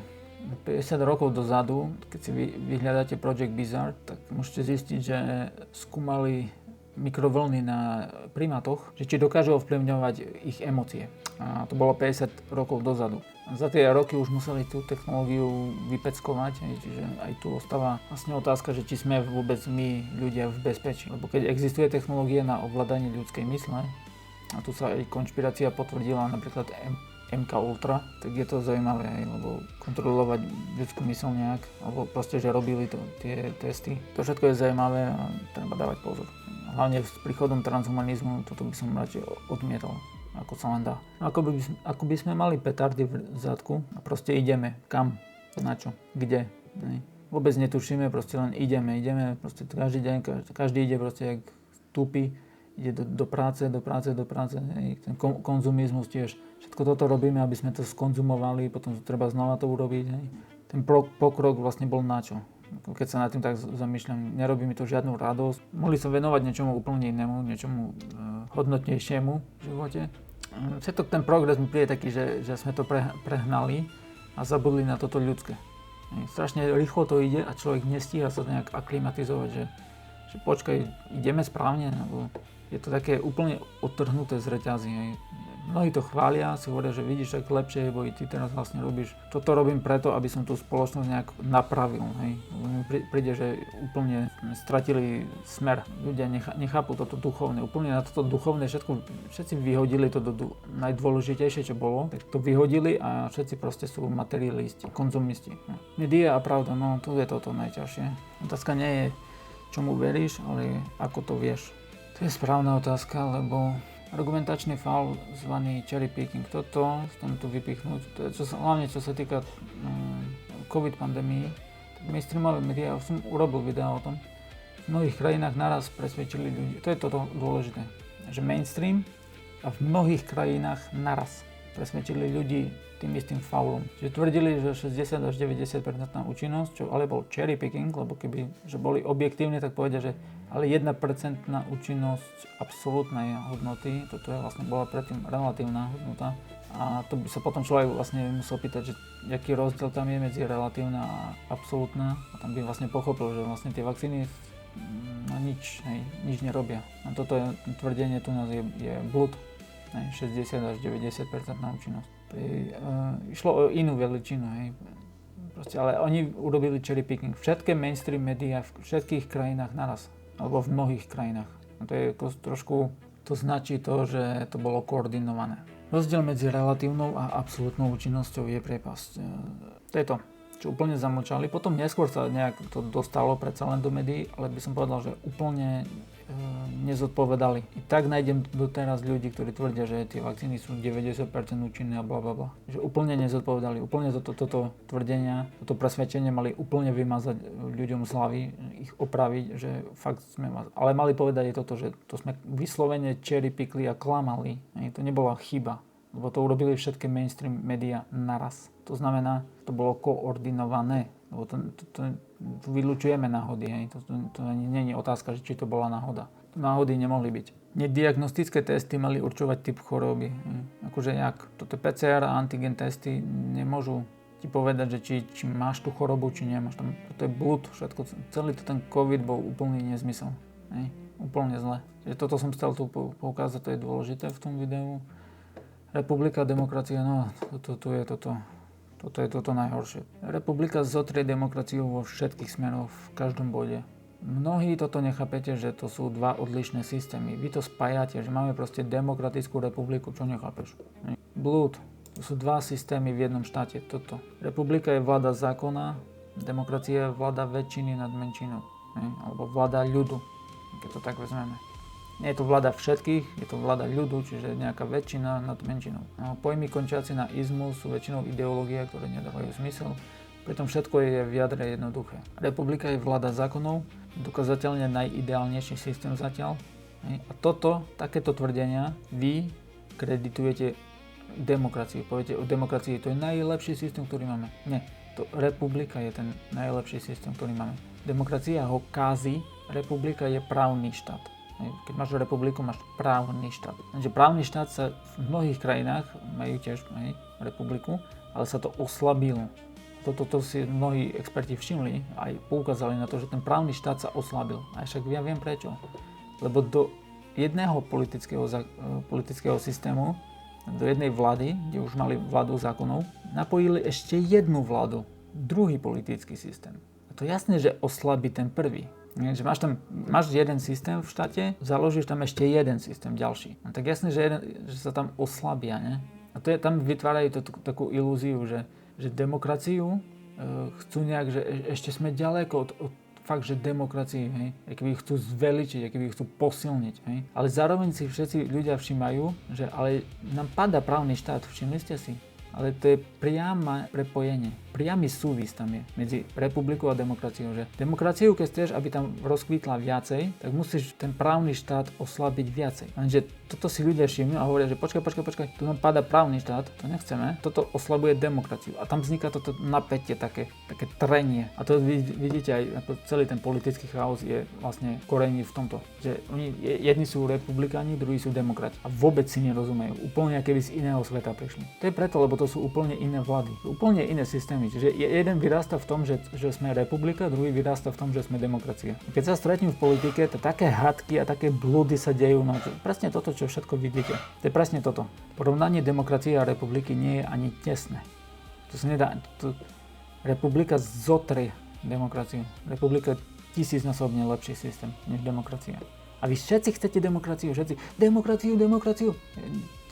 50 rokov dozadu, keď si vyhľadáte Project Bizarre, tak môžete zistiť, že skúmali mikrovlny na primátoch, že či dokážu ovplyvňovať ich emócie. A to bolo 50 rokov dozadu. A za tie roky už museli tú technológiu vypeckovať, čiže aj tu ostáva vlastne otázka, že či sme vôbec my ľudia v bezpečí. Lebo keď existuje technológia na ovládanie ľudskej mysle, a tu sa aj konšpirácia potvrdila, napríklad MK Ultra, tak je to zaujímavé aj, lebo kontrolovať ľudskú myseľ nejak, alebo proste, že robili tie testy. To všetko je zaujímavé a treba dávať pozor. Hlavne s príchodom transhumanizmu, toto by som radšej odmietol, ako sa len dá. Ako by sme mali petardy v zadku a proste ideme. Kam? Na čo? Kde? Vôbec netušíme, proste len ideme, proste každý deň, každý ide proste jak tupý, ide do práce. Ten konzumizmus tiež. Všetko toto robíme, aby sme to skonzumovali, potom treba znova to urobiť. Ten pokrok vlastne bol na čo? Keď sa nad tým tak zamýšľam, nerobí mi to žiadnu radosť. Mohli sa venovať niečomu úplne inému, niečomu hodnotnejšiemu v živote. Všetko ten progres mi príde taký, že sme to prehnali a zabudli na toto ľudské. Strašne rýchlo to ide a človek nestíha sa nejak aklimatizovať, že počkaj, ideme správne, alebo je to také úplne odtrhnuté z reťazí. Mnohí to chvália, si hovoria, že vidíš, tak lepšie, bo i ty teraz vlastne robíš. Toto robím preto, aby som tú spoločnosť nejak napravil. Príde, že úplne stratili smer. Ľudia nechápu toto duchovné. Úplne na toto duchovné všetci vyhodili to do najdôležitejšie, čo bolo. Tak to vyhodili a všetci proste sú materialisti, konzumisti. Média a pravda, no tu je toto najťažšie. Otázka nie je, čomu veríš, ale ako to vieš. To je správna otázka, lebo argumentačný faul zvaný cherry picking. Toto chcem tu vypichnúť. To je hlavne čo sa týka COVID pandémii. Mainstreamové médiá, už som urobil video o tom. V mnohých krajinách naraz presvedčili ľudí. To je toto dôležité. Že mainstream a v mnohých krajinách naraz presvedčili ľudí tým istým faulom. Čiže tvrdili, že 60 až 90% účinnosť, čo ale bol cherry picking, lebo keby že boli objektívne, tak povedia, že ale 1% účinnosť absolútnej hodnoty, toto je vlastne bola predtým relatívna hodnota. A to by sa potom človek vlastne musel pýtať, že aký rozdiel tam je medzi relatívna a absolútna. A tam by vlastne pochopil, že vlastne tie vakcíny nič nerobia. A toto tvrdenie tu nás je blud. 60 až 90% účinnosť. Išlo o inú veličinu. Proste, ale oni urobili cherry picking. Všetké mainstream médiá v všetkých krajinách naraz. Alebo v mnohých krajinách. A to je trošku, to značí to, že to bolo koordinované. Rozdiel medzi relatívnou a absolútnou účinnosťou je priepasť. To je to, čo úplne zamlčali. Potom neskôr sa nejak to dostalo predsa len do médií, ale by som povedal, že úplne nezodpovedali. I tak nájdem doteraz ľudí, ktorí tvrdia, že tie vakcíny sú 90% účinné a blablabla. Že úplne nezodpovedali. Úplne toto tvrdenia, toto presvedčenie mali úplne vymazať ľuďom z hlavy, ich opraviť, že fakt sme... Ale mali povedať aj toto, že to sme vyslovene cherry pickli a klamali. To nebola chyba. Lebo to urobili všetky mainstream médiá naraz. To znamená, to bolo koordinované. Lebo to vylučujeme náhody. To nie je otázka, či to bola náhoda. Náhody nemohli byť. Nediagnostické testy mali určovať typ choroby. Akože jak? Toto PCR a antigen testy nemôžu ti povedať, že či máš tú chorobu, či nemáš. To je blúd, všetko. Celý ten COVID bol úplný nezmysel. Úplne zle. Toto som chcel tu poukázať, to je dôležité v tom videu. Republika, demokracia, no toto je toto. Toto je toto najhoršie. Republika zotrie demokraciu vo všetkých smeroch, v každom bode. Mnohí toto nechápete, že to sú dva odlišné systémy. Vy to spájate, že máme proste demokratickú republiku, čo nechápeš? Blúd. To sú dva systémy v jednom štáte. Toto. Republika je vláda zákona, demokracia je vláda väčšiny nad menšinou. Alebo vláda ľudu, keď to tak vezmeme. Nie je to vláda všetkých, je to vláda ľudu, čiže nejaká väčšina nad menšinou. No, pojmy končiaci na izmus sú väčšinou ideológie, ktoré nedávajú zmysel. Pritom všetko je v jadre jednoduché. Republika je vláda zákonov, dokazateľne najideálnejší systém zatiaľ. A takéto tvrdenia vy kreditujete demokraciu. Poviete o demokracii, to je najlepší systém, ktorý máme. Nie, republika je ten najlepší systém, ktorý máme. Demokracia ho kází, republika je právny štát. Keď máš republiku, máš právny štát. Takže právny štát sa v mnohých krajinách majú tiež republiku, ale sa to oslabilo. Toto si mnohí experti všimli aj poukázali na to, že ten právny štát sa oslabil. A však ja viem prečo. Lebo do jedného politického systému, do jednej vlády, kde už mali vládu zákonov, napojili ešte jednu vládu, druhý politický systém. A to jasné, že oslabí ten prvý. Že máš jeden systém v štáte, založíš tam ešte jeden systém ďalší. A tak jasné, že sa tam oslabia, ne? A tam vytvárajú takú ilúziu, že demokraciu chcú nejak, že ešte sme ďaleko od fakt, že demokracii, hej? Aký chcú zveličiť, aký chcú posilniť, hej? Ale zároveň si všetci ľudia všímajú, že ale nám padá právny štát, všimli ste si? Ale to je priame prepojenie. Priamy súvis tam je medzi republikou a demokraciou. Že demokraciu, keď chceš, aby tam rozkvítla viacej, tak musíš ten právny štát oslabiť viacej. Lenže toto si ľudia všimnú a hovoria, že počkaj, tu nám padá právny štát, to nechceme, toto oslabuje demokraciu. A tam vzniká toto napätie, také trenie. A to vidíte aj, ako celý ten politický chaos je vlastne korení v tomto. Že jedni sú republikáni, druhí sú demokrati. A vôbec si nerozumejú. Úplne keby z iného sveta prišli. To je preto, lebo to sú úplne iné vlády. Úplne iné systémy. Čiže jeden vyrasta v tom, že sme republika, druhý vyrasta v tom, že sme demokracia. Keď sa stretnú v politike, to také hadky a také blúdy sa dejú. No, presne toto, čo všetko vidíte. To je presne toto. Porovnanie demokracie a republiky nie je ani tesné. To sa nedá. Republika zotrie demokraciu. Republika je 1000-násobne lepší systém než demokracia. A vy všetci chcete demokraciu, demokraciu.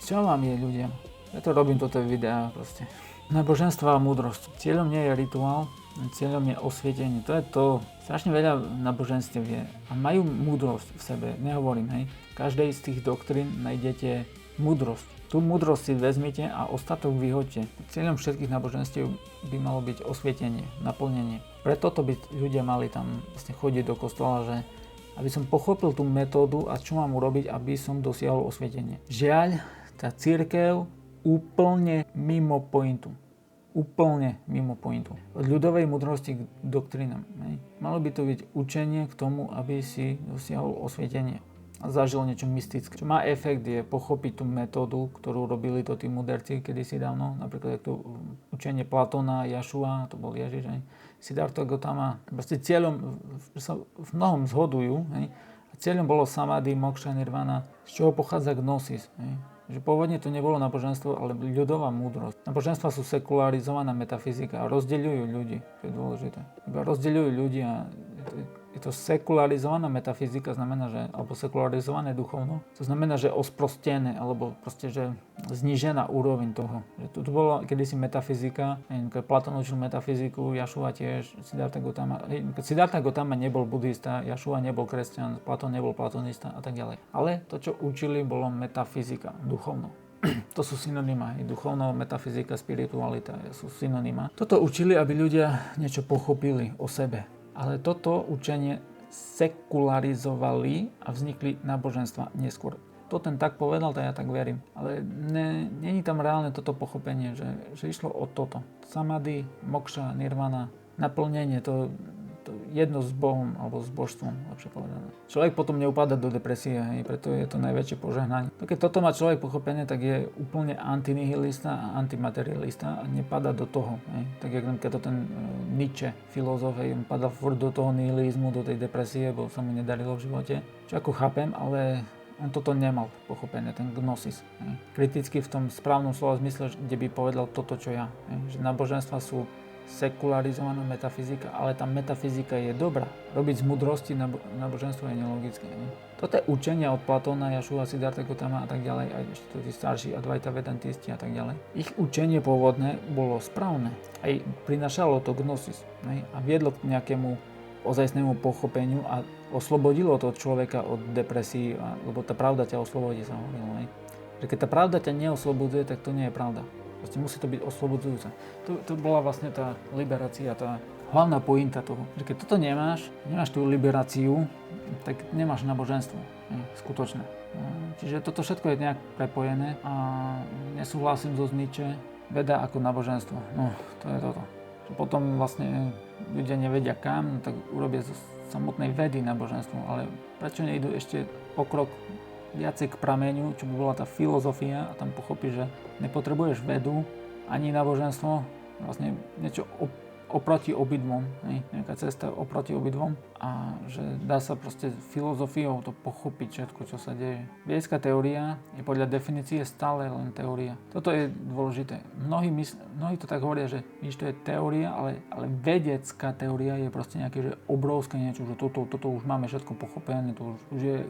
Čo vám je, ľudia? Ja to robím toto videá proste. Náboženstvo a múdrosť. Cieľom nie je rituál, cieľom je osvietenie. To je to. Strašne veľa náboženstiev je. A majú múdrosť v sebe. Nehovorím, hej. V každej z tých doktrín nájdete múdrosť. Tú múdrosť si vezmite a ostatok vyhoďte. Cieľom všetkých náboženstiev by malo byť osvietenie, naplnenie. Preto to by ľudia mali tam vlastne chodiť do kostola, že aby som pochopil tú metódu a čo mám urobiť, aby som dosiahol osvietenie. Žiaľ, tá cirkev úplne mimo pointu. Úplne mimo pointu. Od ľudovej múdrosti k doktrínam. Malo by to byť učenie k tomu, aby si dosiahol osvietenie a zažil niečo mystické. Čo má efekt je pochopiť tú metódu, ktorú robili to tí mudrci kedysi dávno. Napríklad to učenie Platóna, Jašua, to bol Ježiš, Siddhartha Gautama. Proste cieľom sa v mnohom zhodujú. A cieľom bolo samadhi, moksha, nirvana, z čoho pochádza gnosis. Že pôvodne to nebolo náboženstvo, ale ľudová múdrosť. Náboženstva sú sekularizovaná metafyzika a rozdeľujú ľudí. To je dôležité. Iba rozdeľujú ľudí a je to sekularizovaná metafyzika, znamená, že, alebo sekularizované duchovno. To znamená, že osprostené, alebo proste, že znížená úroveň toho. Že tu bola kedysi metafyzika, keď Platón učil metafyziku, Jašua tiež, Siddhartha Gautama. Keď Siddhartha Gautama nebol buddhista, Jašua nebol kresťan, Platón nebol platonista a tak ďalej. Ale to, čo učili, bolo metafyzika, duchovno. To sú synonymá. Duchovno, metafyzika, spiritualita sú synonymá. Toto učili, aby ľudia niečo pochopili o sebe. Ale toto učenie sekularizovali a vznikli náboženstva neskôr. To ten tak povedal, to ja tak verím. Ale není tam reálne toto pochopenie, že išlo o toto. Samadhi, mokša, nirvana, naplnenie, to jedno s Bohom alebo s božstvom, lepšie povedané. Človek potom neupadá do depresie, preto je to najväčšie požehnanie. Keď toto má človek pochopenie, tak je úplne antinihilista a antimaterialista a nepadá do toho. Tak jak keď to ten Nietzsche, filozof, on padal furt do toho nihilizmu, do tej depresie, bo sa mu nedarilo v živote. Čo ako chápem, ale on toto nemal pochopenie, ten gnosis. Kriticky v tom správnom slova zmysle, kde by povedal toto, čo ja. Že náboženstva sú sekularizovaná metafyzika, ale tá metafyzika je dobrá. Robiť z múdrosti náboženstvo je nelogické. Toto je učenia od Platóna, Jašua, Siddhartha Gautama a tak ďalej, aj ešte tí starší Advaita Vedantisti a tak ďalej. Ich učenie pôvodné bolo správne. Aj prinašalo to gnosis a viedlo k nejakému ozajstnému pochopeniu a oslobodilo to človeka od depresí, lebo tá pravda ťa oslobodí, sa hovorilo. Že keď tá pravda ťa neoslobodzuje, tak to nie je pravda. Proste musí to byť oslobodzujúce. To bola vlastne tá liberácia, tá hlavná pointa toho. Že keď toto nemáš tú liberáciu, tak nemáš náboženstvo. Skutočné. Čiže toto všetko je nejak prepojené a nesúhlasím so Nietzsche. Veda ako náboženstvo. No, to je toto. Že potom vlastne ľudia nevedia kam, tak urobia zo samotnej vedy náboženstvo. Ale prečo nejdu ešte o krok viacej k prameňu, čo by bola tá filozofia a tam pochopíš, že nepotrebuješ vedu ani náboženstvo, vlastne niečo oproti obidvom, nejaká cesta oproti obidvom a že dá sa proste filozofiou to pochopiť všetko, čo sa deje. Vedecká teória je podľa definície stále len teória. Toto je dôležité. Mnohí to tak hovoria, že to je teória, ale vedecká teória je proste nejaké že obrovské niečo, že toto už máme všetko pochopené, to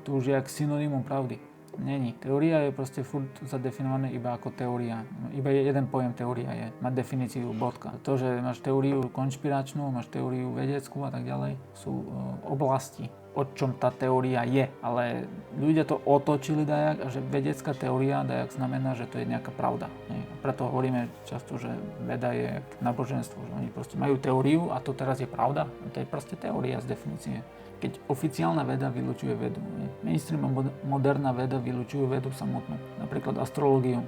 už je jak synonymum pravdy. Není. Teória je proste furt zadefinované iba ako teória. Iba jeden pojem teória je. Má definíciu bodka. To, že máš teóriu konšpiračnú, máš teóriu vedeckú a tak ďalej, sú oblasti, o čom tá teória je. Ale ľudia to otočili dajak a že vedecká teória dajak znamená, že to je nejaká pravda. Preto hovoríme často, že veda je náboženstvo. Že oni proste majú teóriu a to teraz je pravda. To je proste teória z definície. Keď oficiálna veda vylučuje vedu. Mainstream a moderná veda vylučujú vedu samotnú. Napríklad astrológiu.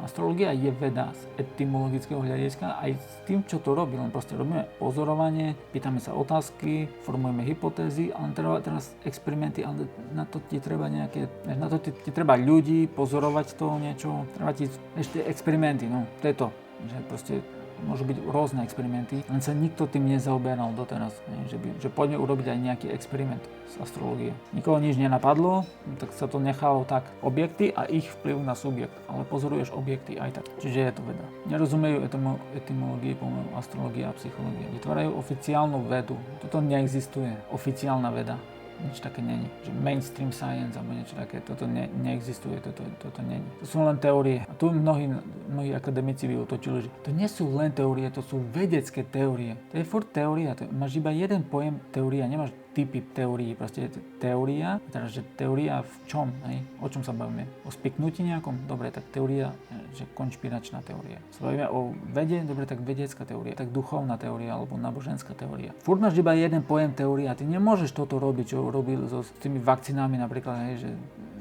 Astrológia je veda z etymologického hľadiska aj s tým, čo to robí. Len proste robíme pozorovanie, pýtame sa otázky, formujeme hypotézy, ale treba teraz experimenty, ale na to ti treba ti treba ľudí, pozorovať to niečo, treba ti ešte experimenty, to je to. Že proste môžu byť rôzne experimenty, len sa nikto tým nezaoberal doteraz. Že poďme urobiť aj nejaký experiment z astrológie. Nikoho nič nenapadlo, tak sa to nechalo tak. Objekty a ich vplyv na subjekt. Ale pozoruješ objekty aj tak. Čiže je to veda. Nerozumejú etymológii pomeru astrológie a psychológie. Vytvárajú oficiálnu vedu. Toto neexistuje. Oficiálna veda. Nič také není. Že mainstream science alebo niečo také, toto neexistuje, toto není. To sú len teórie. A tu mnohí akademici by otočili, že to nie sú len teórie, to sú vedecké teórie. To je furt teória. Máš iba jeden pojem teória, nemáš typy teórií. Proste je teória, teda že teória v čom? O čom sa bavíme? O spiknutí nejakom? Dobre, tak teória, že konšpiračná teória. Sa bavíme o vede? Dobre, tak vedecká teória. Tak duchovná teória alebo náboženská teória. Furt máš iba jeden pojem teória. Ty nemôžeš toto robiť, čo robil s tými vakcínami napríklad, že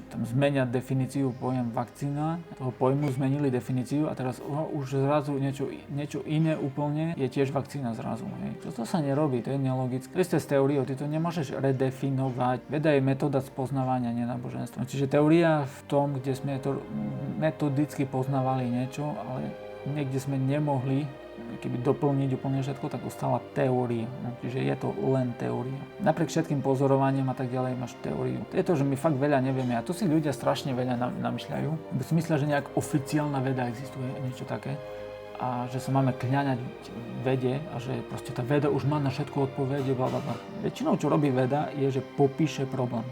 tam zmenia definíciu pojem vakcína, toho pojmu zmenili definíciu a teraz už zrazu niečo iné úplne je tiež vakcína zrazu. To sa nerobí, to je nelogické. To isté s teóriou, ty to nemôžeš redefinovať. Veda je metóda spoznávania, nie náboženstva. Čiže teória v tom, kde sme to metodicky poznávali niečo, ale niekde sme nemohli keby doplniť úplne všetko, tak ostala teória. Čiže je to len teória. Napriek všetkým pozorovaniam a tak ďalej máš teóriu. To je to, že my fakt veľa nevieme a to si ľudia strašne veľa namýšľajú. Si myslia, že nejak oficiálna veda existuje, niečo také. a že sa máme kľaňať vede a že proste tá veda už má na všetko odpovede, blablabla. Väčšinou, čo robí veda, je, že popíše problém.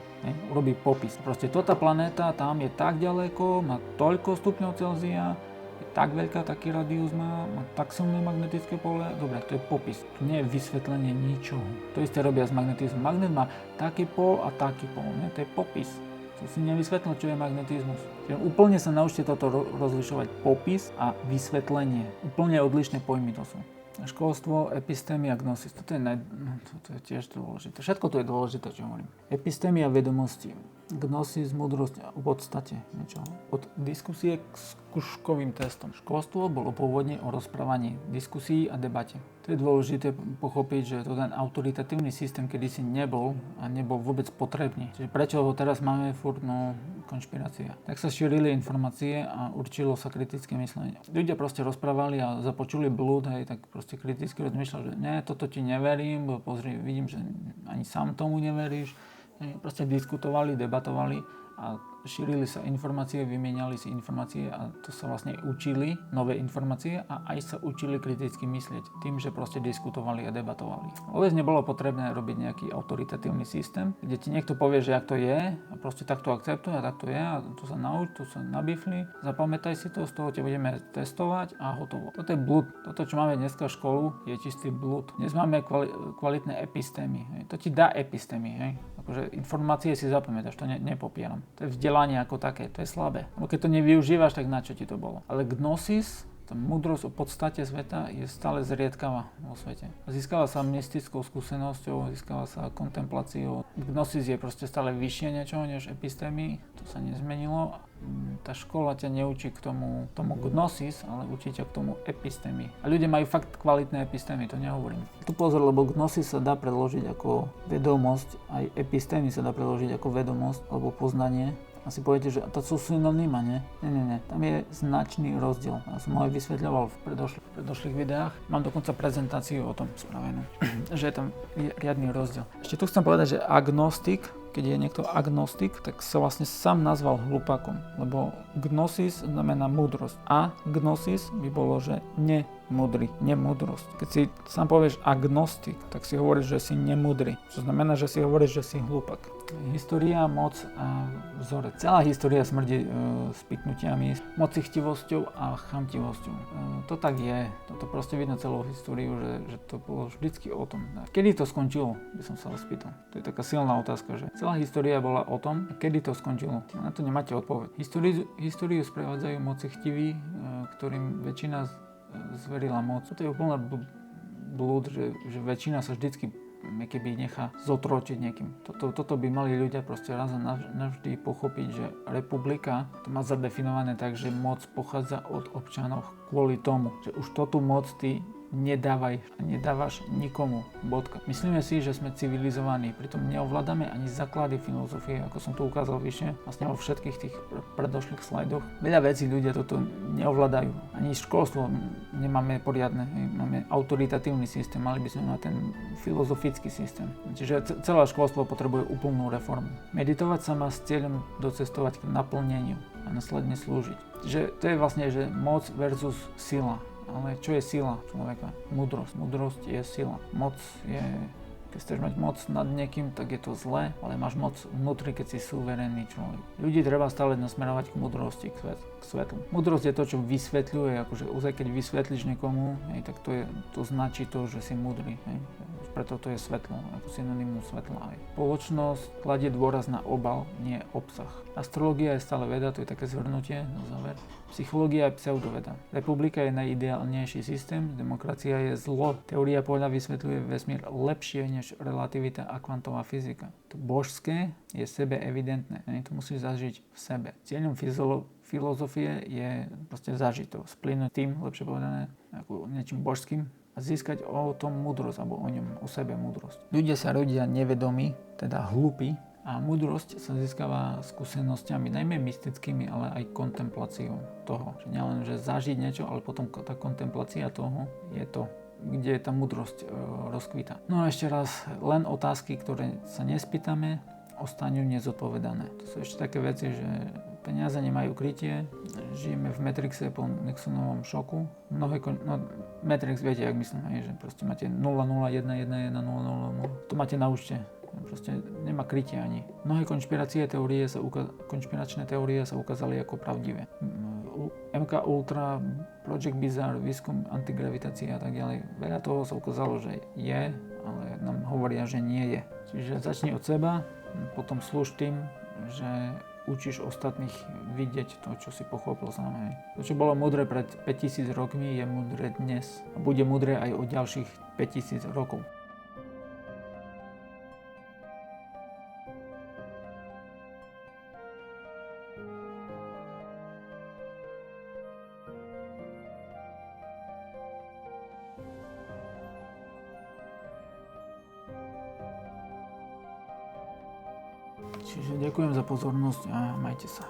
Urobí popis. Proste tá planéta tam je tak ďaleko, má toľko stupňov Celzia, je tak veľká, taký radius má tak silné magnetické pole. Dobre, to je popis. To nie je vysvetlenie ničoho. To isté robia s magnetizmom. Magnet má taký pol a taký pol. Nie? To je popis. To si nevysvetlil, čo je magnetizmus. Čiže úplne sa naučte toto rozlišovať. Popis a vysvetlenie. Úplne odlišné pojmy to sú. Školstvo, epistémia, gnosis. Toto je tiež dôležité. Všetko to je dôležité, čo hovorím. Epistémia vedomosti. Gnosis, múdrosť a v podstate niečo. Od diskusie k skúškovým testom. Školstvo bolo pôvodne o rozprávaní, diskusii a debate. To je dôležité pochopiť, že to ten autoritatívny systém kedysi nebol a nebol vôbec potrebný. Čiže prečo ho teraz máme furt, konšpirácia. Tak sa šírili informácie a určilo sa kritické myslenie. Ľudia proste rozprávali a započuli blúd, tak proste kriticky rozmýšľali, že nie, toto ti neverím, bo pozri, vidím, že ani sám tomu neveríš. Proste diskutovali, debatovali a šírili sa informácie, vymieniali si informácie a to sa vlastne učili, nové informácie a aj sa učili kriticky myslieť tým, že proste diskutovali a debatovali. Vôbec nebolo potrebné robiť nejaký autoritatívny systém, kde ti niekto povie, že jak to je a proste takto akceptuj a takto je a to sa nauč, to sa nabifli, zapamätaj si to, z toho te budeme testovať a hotovo. Toto je blúd. Toto, čo máme dneska v školu, je čistý blúd. Dnes máme kvalitné epistémy. To ti dá epistémy. Akože informácie si zapamätáš, to nepopieram. To je vzdelanie ako také, to je slabé. Lebo keď to nevyužívaš, tak na čo ti to bolo? Ale gnosis, tá múdrosť o podstate sveta je stále zriedkavá vo svete. Získava sa mystickou skúsenosťou, získava sa kontempláciou. Gnosis je proste stále vyššie niečo než epistémy, to sa nezmenilo. Tá škola ťa neučí k tomu gnosis, ale učí ťa k tomu epistémy. A ľudia majú fakt kvalitné epistémy, to nehovorím. Tu pozor, lebo gnosis sa dá preložiť ako vedomosť, aj epistémy sa dá preložiť ako vedomosť alebo poznanie. Asi poviete, že to sú synonyma, nie? Nie. Tam je značný rozdiel. Ja som ho aj vysvetľoval v predošlých videách. Mám dokonca prezentáciu o tom spravenú, že je tam riadny rozdiel. Ešte tu chcem povedať, že agnostik, keď je niekto agnostik, tak sa vlastne sám nazval hlupákom, lebo gnosis znamená múdrosť. A gnosis by bolo, že nemúdry, nemúdrosť. Keď si sám povieš agnostik, tak si hovoríš, že si nemúdry. Čo znamená, že si hovoríš, že si hlupák. História, moc a vzorec. Celá história smrdí spiknutiami, mocichtivosťou a chamtivosťou. To tak je. Toto proste vidno celú históriu, že to bolo vždycky o tom. Kedy to skončilo, by som sa vás spýtal. To je taká silná otázka, že celá história bola o tom, kedy to skončilo. Na to nemáte odpoveď. Históriu sprevádzajú mocichtiví, ktorým väčšina zverila moc. To je úplná blúd, že väčšina sa vždycky keby nechá zotročiť niekým. Toto by mali ľudia proste raz a navždy pochopiť, že republika to má zadefinované tak, že moc pochádza od občanov kvôli tomu, že už tú moc ty nedávaš nikomu. Bodka. Myslíme si, že sme civilizovaní, pritom neovládame ani základy filozofie, ako som tu ukázal vyššie, vlastne vo všetkých tých predošlých slajdoch. Veľa vecí ľudia toto neovládajú. Ani školstvo nemáme poriadne. Máme autoritatívny systém, mali by sme mať ten filozofický systém. Čiže celé školstvo potrebuje úplnú reformu. Meditovať sa má s cieľom docestovať k naplneniu a následne slúžiť. Čiže to je vlastne, že moc versus sila. Ale čo je sila človeka? Múdrosť. Múdrosť je sila. Moc je... Keď chceš mať moc nad niekým, tak je to zlé, ale máš moc vnútri, keď si suverénny človek. Ľudí treba stále nasmerovať k múdrosti, k svetlu. Múdrosť je to, čo vysvetľuje, akože ozaj keď vysvetlíš niekomu, tak to značí to, že si múdry. Preto to je svetlo, ako synonymum svetla. Spoločnosť kladie dôraz na obal, nie obsah. Astrológia je stále veda, to je také zhrnutie na záver. Psychológia je pseudoveda. Republika je najideálnejší systém, demokracia je zlo. Teória poľa vysvetľuje vesmír lepšie než relativita a kvantová fyzika. To božské je sebe evidentné, to musíš zažiť v sebe. Cieľom filozofie je proste zažiť to, splynúť tým, lepšie povedané, ako niečím božským, a získať o tom múdrosť, alebo o ňom, o sebe múdrosť. Ľudia sa rodia nevedomí, teda hlúpi, a múdrosť sa získava skúsenosťami, najmä mystickými, ale aj kontempláciou toho. Že nielen, že zažiť niečo, ale potom tá kontemplácia toho je to, kde tá múdrosť rozkvíta. No a ešte raz, len otázky, ktoré sa nespýtame, ostanú nezodpovedané. To sú ešte také veci, že peniaze nemajú krytie, žijeme v Matrixe po Nixonovom šoku. Matrix viete, jak myslím, že proste máte 0, 0, 1, 1, 1, 0, 0, 0. To máte na účte. Proste nemá krytie ani. Mnohé konšpiračné teórie sa ukázali ako pravdivé. MK Ultra, Project Bizarre, výskum antigravitácie a tak ďalej. Veľa toho sa ukázalo, že je, ale nám hovoria, že nie je. Čiže začni od seba, potom slúž tým, že učíš ostatných vidieť to, čo si pochopil sám. To, čo bolo múdre pred 5000 rokmi, je múdre dnes. A bude múdre aj o ďalších 5000 rokov. Čiže ďakujem za pozornosť a majte sa.